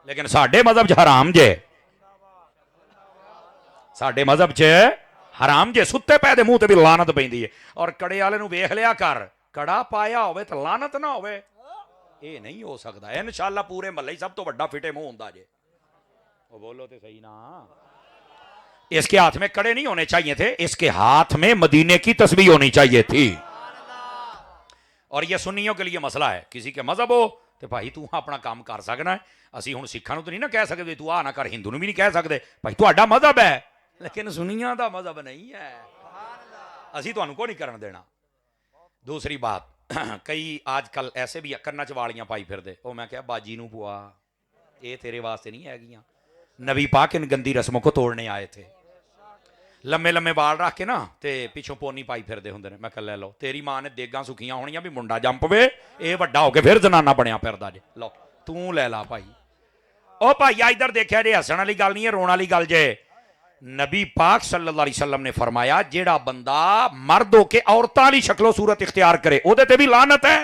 لیکن ساڈے مذہب چ حرام جے ساڈے مذہب چ حرام جے ستے پے دے منہ تے بھی لعنت پیندی ہے اور کڑے والے نو ویکھ لیا کر کڑا پایا ہوئے تو لعنت نہ ہوئے یہ نہیں ہو سکتا انشاءاللہ پورے محلے سب تو بڑا فٹے منہ ہوندا جے وہ بولو تے صحیح نا اس کے ہاتھ میں کڑے نہیں ہونے چاہیے تھے اس کے ہاتھ میں مدینے کی تسبیح ہونی چاہیے تھی اور یہ سنیوں کے لیے مسئلہ ہے کسی کے مذہب ہو تو بھائی تو اپنا کام کر سکنا ہے اسی ہوں سکھاں نو تو نہیں نہ کہہ سکتے تو آ نہ کر ہندو نو بھی نہیں کہہ سکتے بھائی تہاڈا مذہب ہے لیکن سنیاں دا مذہب نہیں ہے اسی تانوں کو نہیں کرن دینا دوسری بات کئی آج کل ایسے بھی کرنا چوالیاں پائی پھر دے او میں کہا باجی نو پوا یہ تیرے واسطے نہیں ہے گیاں نبی پاک ان گندی رسموں کو توڑنے آئے تھے لمے لمے بال رکھ کے نا تے پیچھوں پونی پائی پھر دے ہوندے نے میں کہ لے لو تیری ماں نے دیگاں سکھیاں ہونیاں بھی منڈا جم پوے اے وڈا ہو کے پھر زنانہ بنیا پھردا جے لو تو لے لا بھائی او بھائی ادھر دیکھیا جے ہسن والی گل نہیں ہے رون والی گل جے نبی پاک صلی اللہ علیہ وسلم نے فرمایا جیڑا بندہ مرد ہو کے عورتاں والی شکل و صورت اختیار کرے او دے تے بھی لعنت ہے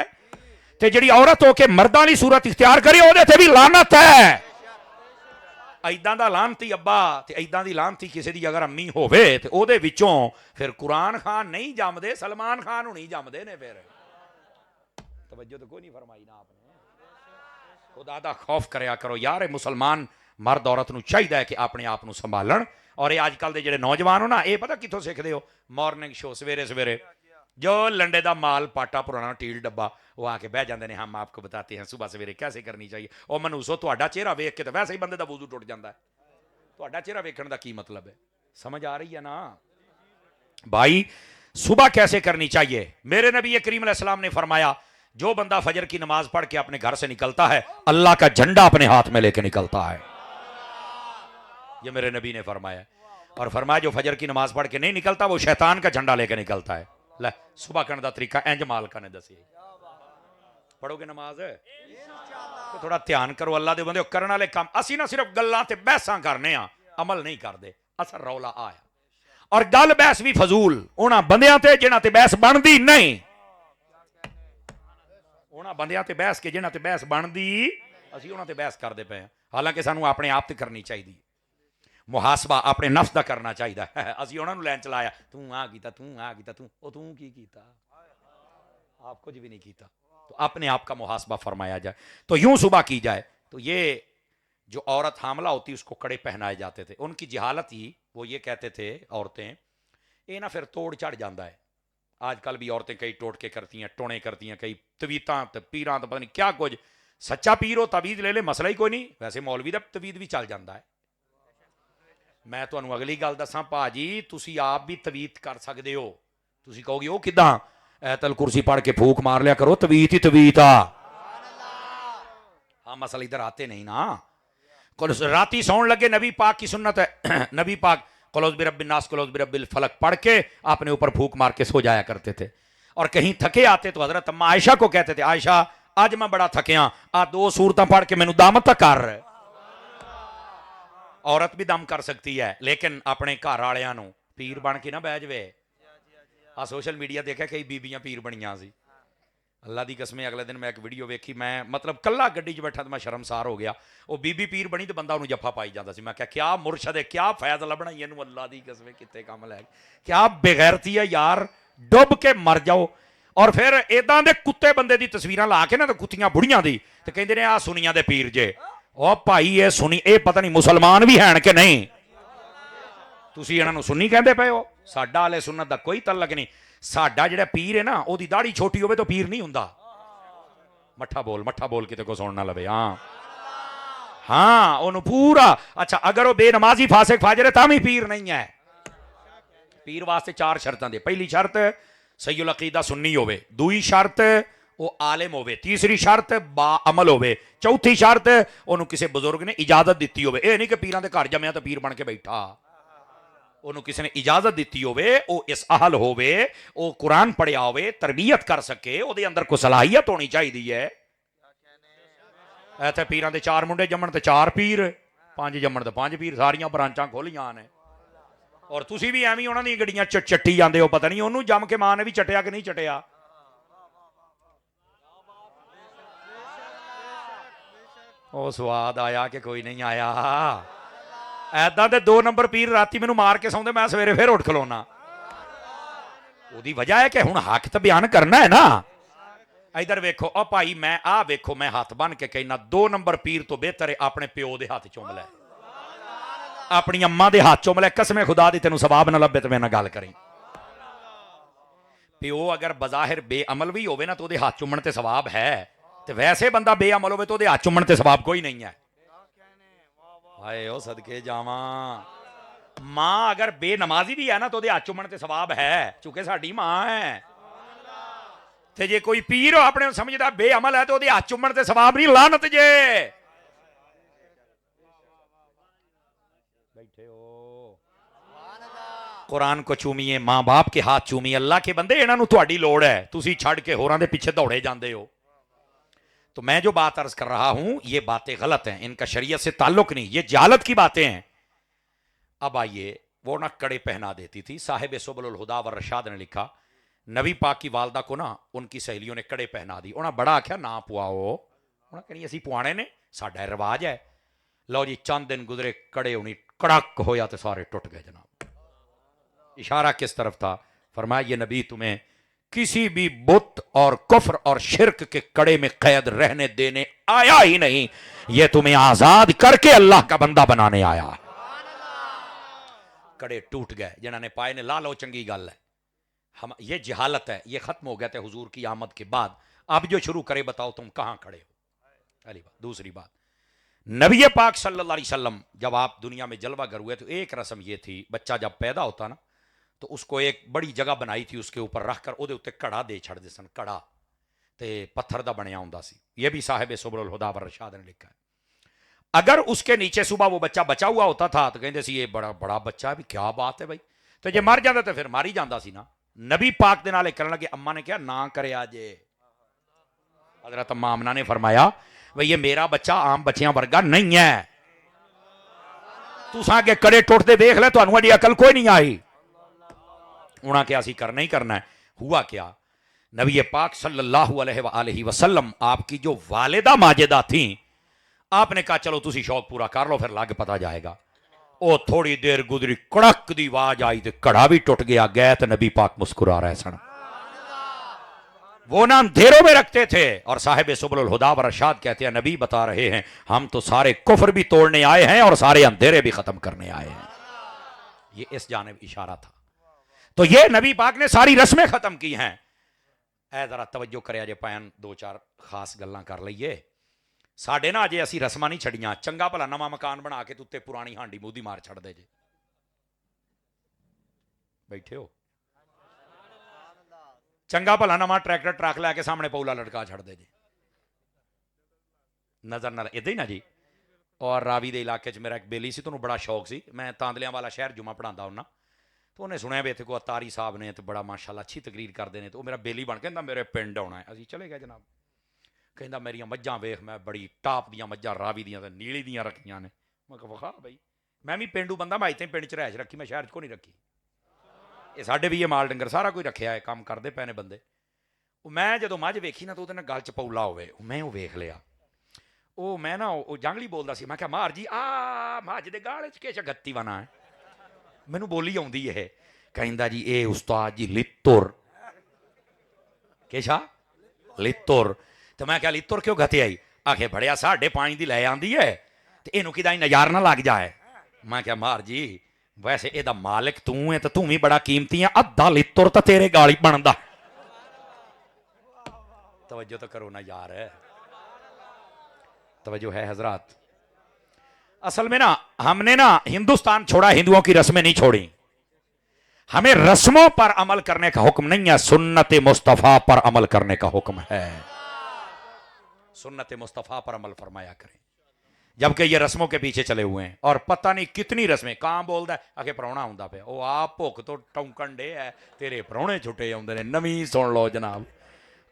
تے جڑی عورت ہو کے مرداں والی صورت اختیار کرے او دے تے بھی لعنت ہے ایداں دا لعنتی ابا تے ایداں دی لعنتی کسی دی اگر امی ہووے تے او دے وچوں پھر قرآن خان نہیں جمدے سلمان خان نہیں جمدے نے پھر توجہ تو کوئی نہیں فرمائی نا آپ نے خدا دا خوف کریا کرو یار مسلمان مرد عورت نو چاہیے کہ اپنے آپ نو سنبھالن اور یہ آج کل دے جڑے نوجوان ہو نا یہ پتہ کتوں سیکھتے ہو مارننگ شو سویرے سویرے جو لنڈے دا مال پاٹا پرانا ٹیل ڈبا وہ آ کے بہ جاندے نے ہم آپ کو بتاتے ہیں صبح سویرے کیسے کرنی چاہیے اور منوسو تہاڈا چہرہ ویکھ کے تو ویسے ہی بندے دا وضو ٹوٹ جاندا ہے تہاڈا چہرہ ویکھن دا کی مطلب ہے سمجھ آ رہی ہے نا بھائی صبح کیسے کرنی چاہیے میرے نبی کریم علیہ السلام نے فرمایا جو بندہ فجر کی نماز پڑھ کے اپنے گھر سے نکلتا ہے اللہ کا جھنڈا اپنے ہاتھ میں لے کے نکلتا ہے یہ میرے نبی نے فرمایا اور فرمایا جو فجر کی نماز پڑھ کے نہیں نکلتا وہ شیطان کا جھنڈا لے کے نکلتا ہے لے صبح کرنے دا طریقہ انج مالکا نے دسی پڑھو گے نماز تو تھوڑا دھیان کرو اللہ دے بندے کرن والے کام اسی نہ صرف گلاں تے بحثاں کرنے ہاں عمل نہیں کردے اثر رولا آیا اور گل بحث بھی فضول انہاں بندیاں تے جنہاں تے بحث بندی نہیں انہاں بندیاں تے بحث کے جنہاں تے بحث بندی ਅਸੀਂ ਉਹਨਾਂ ਤੇ ਬਹਿਸ ਕਰਦੇ ਪਏ ਹਾਂ, ਹਾਲਾਂਕਿ ਸਾਨੂੰ ਆਪਣੇ ਆਪ ਤੇ ਕਰਨੀ ਚਾਹੀਦੀ ਹੈ। ਮੁਹਾਸਬਾ ਆਪਣੇ ਨਫਸ ਦਾ ਕਰਨਾ ਚਾਹੀਦਾ ਹੈ। ਅਸੀਂ ਉਹਨਾਂ ਨੂੰ ਲੈਣ ਚਲਾਇਆ, ਤੂੰ ਆ ਕੀਤਾ, ਤੂੰ ਆ ਕੀਤਾ, ਤੂੰ ਕੀ ਕੀਤਾ, آپ کچھ بھی نہیں کیتا. تو اپنے آپ کا محاسبہ فرمایا جائے. تو یوں صبح کی جائے. تو یہ جو عورت حاملہ ہوتی اس کو کڑے پہنائے جاتے تھے. ان کی جہالت ہی وہ یہ کہتے تھے عورتیں یہ نہ پھر توڑ چڑھ جاتا ہے. آج کل بھی عورتیں کئی ٹوٹکے کرتی ہیں, ٹونے کرتی ہیں, کئی تویتاں پیراں تو پتہ نہیں کیا کچھ. سچا پیر ہو توید لے لے, مسئلہ ہی کوئی نہیں. ویسے مولوی دا توید بھی چل جاتا ہے. میں تمہیں اگلی گل دساں پا جی, تسی آپ بھی توید کر سکتے ہو. تسی کہو گے وہ کداں, ایت الکرسی پڑھ کے پھوک مار لیا کرو, تویت ہی تویت آ. ہاں مسئلہ ادھر آتے نہیں نا. راتی سون لگے, نبی پاک کی سنت ہے, نبی پاک قل اعوذ برب الناس قل اعوذ برب الفلق پڑھ کے اپنے اوپر پھوک مار کے سو جایا کرتے تھے. اور کہیں تھکے آتے تو حضرت اما عائشہ کو کہتے تھے, عائشہ آج میں بڑا تھکیاں, آ 2 سورتاں پڑھ کے مینوں دم تک کر. عورت بھی دم کر سکتی ہے, لیکن اپنے گھر والےاں نوں پیر بن کے نہ بہ جوے. آ سوشل میڈیا دیکھا کئی بیبیاں پیر بنیاں سی. اللہ دی قسم, اگلے دن میں ایک ویڈیو ویکھی, میں مطلب کلا گڈی 'چ بیٹھا تو میں شرمسار ہو گیا. وہ بی بی پیر بنی تو بندہ انہوں جفا پائی جاتا سی. میں کہا کیا مرشد ہے, کیا فیض لبنا اینوں, اللہ دی قسم کتے کام لے, کیا بغیرتی ہے یار. ڈب کے مر جاؤ. اور پھر ایداں دے کتے بندے دی تصویراں لا کے نا, تے کتیاں بڑھیاں دی, تے کہندے نے آ سنیاں دے پیر جے. او بھائی یہ سنی, اے پتہ نہیں مسلمان بھی ہیں کہ نہیں. تسی انہاں نوں سنی کہندے پئے ہو. ساڈا اہل سنت دا کوئی تعلق نہیں. ساڈا جڑا پیر ہے نا, او دی داڑھی چھوٹی ہوے تو پیر نہیں ہوندا. مٹھا بول کتے کو سن نہ لوے. ہاں انہوں پورا اچھا, اگر وہ بے نمازی فاسق فاجر ہے تاں بھی پیر نہیں ہے. پیر واسطے 4 شرطاں دے. پہلی شرط صحیح العقیدہ سنی ہوے, دوئی شرط وہ عالم ہوے, تیسری شرط با عمل ہوے, چوتھی شرط انہوں کسی بزرگ نے اجازت دیتی ہوے. اے نہیں کہ پیراں دے گھر جمیا تو پیر بن کے بیٹھا. انہوں کسی نے اجازت دیتی ہوے, او اس اہل ہوے, او قرآن پڑھیا ہوے, تربیت کر سکے, او دے اندر کو صلاحیت ہونی چاہیے ہے. ایتھے پیراں دے 4 منڈے جمن تے 4 پیر, 5 جمن تے 5 پیر, ساریاں برانچاں کھولیاں نے. اور تسی بھی ایویں انہاں دی گڈیاں چٹی جاندے ہو, پتہ نہیں انہوں جم کے ماں نے بھی چٹیا کہ نہیں چٹیا. او سواد آیا کہ کوئی نہیں آیا. ایداں دے 2 نمبر پیر راتی مینوں مار کے سوندے, میں سویرے پھر اٹھ کھلونا. او دی وجہ ہے کہ ہن حق تے بیان کرنا ہے نا. ادھر ویکھو, او بھائی میں ویکھو, میں ہاتھ بن کے کہنا 2 نمبر پیر تو بہتر ہے اپنے پیو دے ہاتھ چوم لے, اپنی اماں دے ہاتھ چوم لے. قسم خدا دی تینوں ثواب نہ لبے تے میں نہ گل کریں. پیو اگر بظاہر بے عمل بھی ہوے نا تو دے ہاتھ چومن تے ثواب ہے, تے ویسے بندہ بے عمل ہوے تو دے ہاتھ چومن تے ثواب کوئی نہیں ہے. ہائے او صدقے جاواں. ماں اگر بے نمازی بھی ہے نا تو دے ہاتھ چومن تے ثواب ہے, چونکہ ساڈی ماں ہے. تے جے کوئی پیر ہو اپنے سمجھدا بے عمل ہے تو دے ہاتھ چومن تے ثواب نہیں, لعنت جے. بیٹھے ہو قرآن کو چومیے, ماں باپ کے ہاتھ چومیے. اللہ کے بندے انہاں نوں تہاڈی لوڑ ہے, تسی چھڈ کے ہوراں دے پیچھے دوڑے جاندے ہو. تو میں جو بات عرض کر رہا ہوں یہ باتیں غلط ہیں, ان کا شریعت سے تعلق نہیں, یہ جہالت کی باتیں ہیں. اب آئیے, وہ نہ کڑے پہنا دیتی تھی. صاحب سبل الہدا والرشاد نے لکھا, نبی پاک کی والدہ کو نا ان کی سہیلیوں نے کڑے پہنا دی. انہاں بڑا آکھیا نہ پواؤ, انہاں کہنی اسی پوانے نے, ساڈا رواج ہے. لو جی چند دن گزرے, کڑے ہونی کڑک ہویا تے سارے ٹوٹ گئے جناب. اشارہ کس طرف تھا؟ فرمایا یہ نبی تمہیں کسی بھی بت اور کفر اور شرک کے کڑے میں قید رہنے دینے آیا ہی نہیں, یہ تمہیں آزاد کر کے اللہ کا بندہ بنانے آیا. کڑے ٹوٹ گئے, جنہاں نے پائے نے لا لو, چنگی گل ہے. یہ جہالت ہے, یہ ختم ہو گیا تھے حضور کی آمد کے بعد. اب جو شروع کرے بتاؤ تم کہاں کھڑے ہو. پہلی بات. دوسری بات, نبی پاک صلی اللہ علیہ وسلم جب آپ دنیا میں جلوہ گر ہوئے تو ایک رسم یہ تھی, بچہ جب پیدا ہوتا نا تو اس کو ایک بڑی جگہ بنائی تھی, اس کے اوپر رکھ کر او دے اوتے کڑا دے چھڑ دے سن. کڑا تے پتھر دا بنیا ہوندا سی. یہ بھی صاحب سبل الہدا والرشاد نے لکھا ہے. اگر اس کے نیچے صبح وہ بچہ بچا ہوا ہوتا تھا تو کہندے سی یہ بڑا بچہ ہے, بھی کیا بات ہے بھائی. تو جے مر جاندا تو پھر مار ہی جاندا سی نا. نبی پاک دے نال کرن لگے, اما نے کہا نہ کرے آجے. حضرت اما آمنہ نے فرمایا بھئی یہ میرا بچہ عام بچیاں ورگا نہیں ہے, تساں کے کڑے ٹوٹتے دیکھ لے, تانوں اجی عقل کوئی نہیں آئی. انہاں کیا سی کرنا ہی کرنا ہے. ہوا کیا, نبی پاک صلی اللہ علیہ وآلہ وسلم آپ کی جو والدہ ماجدہ تھیں آپ نے کہا چلو تسی شوق پورا کر لو پھر لگ پتا جائے گا. وہ تھوڑی دیر گزری کڑک دی آواز آئی تو کڑا بھی ٹوٹ گیا. گئے تو نبی پاک مسکرا رہے سن. وہ نہ اندھیروں میں رکھتے تھے. اور صاحب سبل الہدا و رشاد کہتے ہیں نبی بتا رہے ہیں ہم تو سارے کفر بھی توڑنے آئے ہیں اور سارے اندھیرے بھی ختم کرنے آئے ہیں. یہ اس جانب اشارہ تھا. تو یہ نبی پاک نے ساری رسمیں ختم کی ہیں. اے ذرا توجہ کرے جے پین دو چار خاص گلاں کر لئیے. ساڈے نا اجے اسی رسماں نہیں چھڑیاں. چنگا بھلا نواں مکان بنا کے تے پرانی ہانڈی مودی مار چھڑ دے جے. بیٹھے ہو چنگا بھلا نواں ٹریکٹر ٹرک لے کے سامنے پولا لٹکا چھڑ دے جے. نظر نہ ادھر ہی نا جی. اور راوی دے علاقے چ میرا ایک بیلی سی تو بڑا شوق سی. میں تاندلیاں والا شہر جمعہ پڑھاتا ہوں تو انہیں سنیا بھی اتنے کو اتاری صاحب نے تو بڑا ماشاءاللہ اچھی تقریر کرتے ہیں. تو وہ میرا بیلی بن کے میرے پنڈ آنا ہے. اسی چلے گئے جناب. کہندا میری مجھاں ویخ میں بڑی ٹاپ دیاں مجھاں راوی دیاں تے نیلی دیاں رکھیاں نے. میں کہا وخا بھائی میں بھی پینڈو بندہ میں اتنے پنڈ چ رہائش رکھی میں شہر کو نہیں رکھی. یہ ساڈے بھی یہ مال ڈنگر سارا کوئی رکھیا ہے کام کرتے پے نے بندے. میں جدو مجھ ویکھی نا تو گل چ پولا ہوئے میں وہ ویخ لیا. وہ میں نا وہ جنگلی بولتا سی. میں کہا مار جی آ مجھ دے گال چ کیش گتی وانا ہے. مینوں بولی آؤندی ہے. کہندا جی اے استاد جی لتر کیشا لتر. تو میں کہا لتر کیوں گھتے آئی. آخے بڑیا 5.5 دی لے آندی ہے تو اینو کدائی نظار نہ لگ جائے. میں کہا مار جی ویسے اے دا مالک توں ہے تو توں بھی بڑا قیمتی ہے. ادھا لتر تو تیرے گالی بندا. توجہ تو کرو نا یار. توجہ ہے حضرات. اصل میں نا ہم نے نا ہندوستان چھوڑا ہندوؤں کی رسمیں نہیں چھوڑی. ہمیں رسموں پر عمل کرنے کا حکم نہیں ہے. سنت مصطفیٰ پر عمل کرنے کا حکم ہے. سنت مصطفیٰ پر عمل فرمایا کریں. جبکہ یہ رسموں کے پیچھے چلے ہوئے ہیں اور پتہ نہیں کتنی رسمیں. کہاں بولتا ہے آگے پرونا ہوندا پہ وہ آپ بھوک تو ٹونکن ڈے ہے تیرے پرونے چھٹے آؤندے نے. نویں سن لو جناب.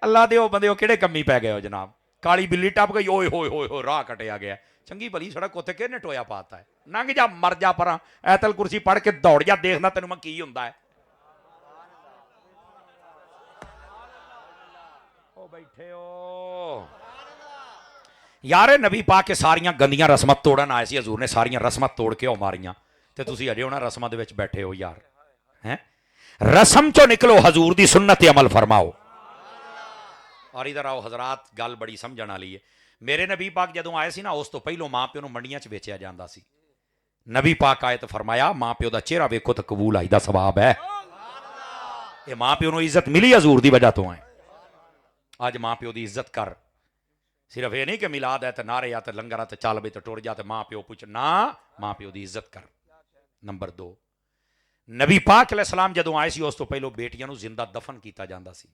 اللہ دے او بندے او کیڑے کمی پہ گئے ہو جناب. کالی بلی ٹپ گئی اوئے ہوئے ہوئے ہوئے راہ کٹیا گیا. چنگی بلی سڑک اتنے کہنے ٹویا پاتا ہے. ننگ جا مر جا پراں ایتل کرسی پڑھ کے دوڑ جا دیکھنا تینوں میں کی ہوندا ہے. او بیٹھے ہو یار. نبی پاک کے ساریاں گندیاں رسمت توڑن آئے سی. حضور نے ساریاں رسمت توڑ کے او ماریاں تے تسی اجے ہونا رسماں دے وچ بیٹھے ہو یار. ہیں رسم چو نکلو حضور دی سنت عمل فرماؤ. اور ادھر آؤ حضرات گل بڑی سمجھن والی ہے. میرے نبی پاک جدوں آئے سی نا اس تو پہلو ماں پیو نوں منڈیاں چ بیچیا جاندا سی. نبی پاک آئے تو فرمایا ماں پیو دا چہرہ ویکھو تو قبول آئی دا ثواب ہے. یہ ماں پیو نوں عزت ملی حضور دی وجہ تو ہے. اج ماں پیو دی عزت کر. صرف یہ نہیں کہ میلاد ہے تو نعرے یا تو لنگر ہے تو چل بے تو ٹر جا تو ماں پیو پوچھ نہ. ماں پیو دی عزت کر. نمبر 2 نبی پاک علیہ السلام جدوں آئے سی اس تو پہلو بیٹیاں نوں زندہ دفن کیتا جاندا سی.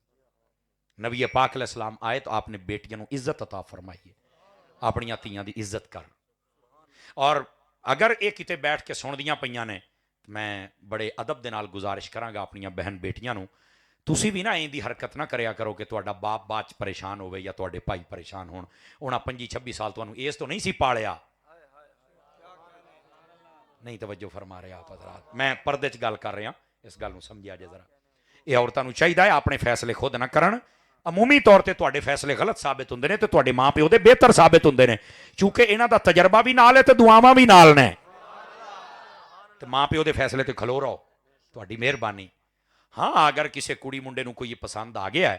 نبی پاک علیہ السلام آئے تو آپ نے بیٹیاں نوں عزت عطا فرمائی ہے. اپنی تیاں دی عزت کر. اور اگر یہ کتے بیٹھ کے سن دیاں پیاں نے میں بڑے ادب دے نال گزارش کراں گا اپنی بہن بیٹیاں نوں تسی بھی نہ این دی حرکت نہ کریا کرو کہ تہاڈا باپ بعد چ پریشان ہوئے یا تہاڈے بھائی پریشان ہون. انہاں 25-26 سال تانوں اس تو نہیں سی پالیا. نہیں توجہ فرما رہے آپ حضرات. میں پردے چ گل کر رہا اس گل نوں سمجھیا جے ذرا. یہ عورتاں نوں چاہیے اپنے فیصلے خود نہ کرن. عمومی طور تے تواڈے فیصلے غلط ثابت ہوندے نے تے تواڈے ماں پیو دے بہتر ثابت ہوندے نے کیونکہ انہاں دا تجربہ بھی نال ہے تے دعاواں بھی نال نے. تے ماں پیو دے فیصلے تے کھلو رہو. تواڈی مہربانی. ہاں اگر کسی کڑی منڈے نوں کوئی پسند آ گیا ہے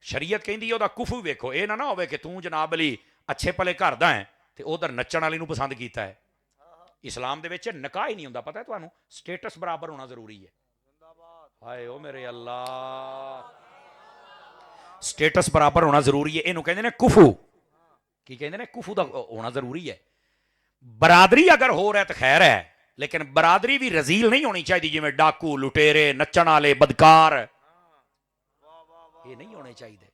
شریعت کہندی ہے او دا کفو ویکھو. اے نہ ہوے کہ توں جناب علی اچھے پلے گھر دا ہے تے ادھر نچن والی نوں پسند کیتا ہے. اسلام دے وچ نکاح ہی نہیں ہوندا. پتہ ہے تانوں سٹیٹس برابر ہونا ضروری ہے. ہائے او میرے اللہ سٹیٹس برابر ہونا ضروری ہے. اینوں کہندے نے کفو. کی کہندے نے کفو دا ہونا ضروری ہے. برادری اگر ہو رہا ہے تو خیر ہے لیکن برادری بھی رزیل نہیں ہونی چاہیے جی میں ڈاکو لٹیرے نچن والے بدکار یہ نہیں ہونے چاہیے.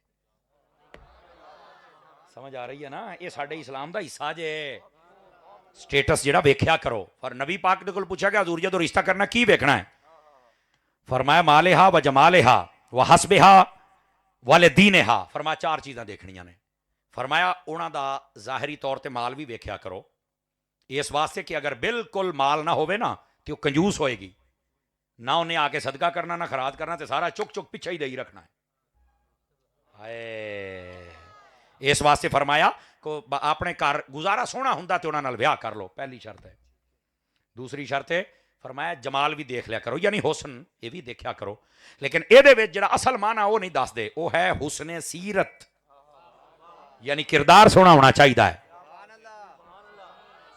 سمجھ آ رہی ہے نا. یہ ساڈے اسلام دا حصہ جے. سٹیٹس جڑا ویکھیا کرو. اور نبی پاک دے کول پوچھا کہ حضور جدوں رشتہ کرنا کی ویکھنا ہے. فرمایا مالہا و جمالہا و حسبہا والدینہا. فرمایا 4 چیزاں دیکھنیاں نے. فرمایا انہاں دا ظاہری طور تے مال بھی ویکھیا کرو اس واسطے کہ اگر بالکل مال نہ ہوئے نا تو وہ کنجوس ہوئے گی. نہ انہیں آ کے صدقہ کرنا نہ خراج کرنا تے سارا چک چک پیچھے ہی دے ہی رکھنا ہے. اس واسطے فرمایا ਆਪਣੇ ਘਰ ਗੁਜ਼ਾਰਾ ਸੋਹਣਾ ਹੁੰਦਾ ਤੇ ਉਹਨਾਂ ਨਾਲ ਵਿਆਹ ਕਰ ਲਓ, ਪਹਿਲੀ ਸ਼ਰਤ ਹੈ। ਦੂਸਰੀ ਸ਼ਰਤ ਹੈ ਫਰਮਾਇਆ ਜਮਾਲ ਵੀ ਦੇਖ ਲਿਆ ਕਰੋ, ਯਾਨੀ ਹੁਸਨ ਇਹ ਵੀ ਦੇਖਿਆ ਕਰੋ, ਲੇਕਿਨ ਇਹਦੇ ਵਿੱਚ ਜਿਹੜਾ ਅਸਲ ਮਾਨਾ ਉਹ ਨਹੀਂ ਦੱਸਦੇ, ਉਹ ਹੈ ਹੁਸਨ ਸੀਰਤ, ਯਾਨੀ ਕਿਰਦਾਰ ਸੋਹਣਾ ਹੋਣਾ ਚਾਹੀਦਾ ਹੈ।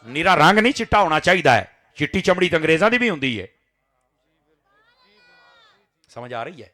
ਨੀਰਾ ਰੰਗ ਨਹੀਂ ਚਿੱਟਾ ਹੋਣਾ ਚਾਹੀਦਾ ਹੈ, ਚਿੱਟੀ ਚਮੜੀ ਤਾਂ ਅੰਗਰੇਜ਼ਾਂ ਦੀ ਵੀ ਹੁੰਦੀ ਹੈ, ਸਮਝ ਆ ਰਹੀ ਹੈ।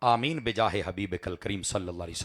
آمین بجاہ حبیب کل کریم صلی اللہ علیہ وسلم.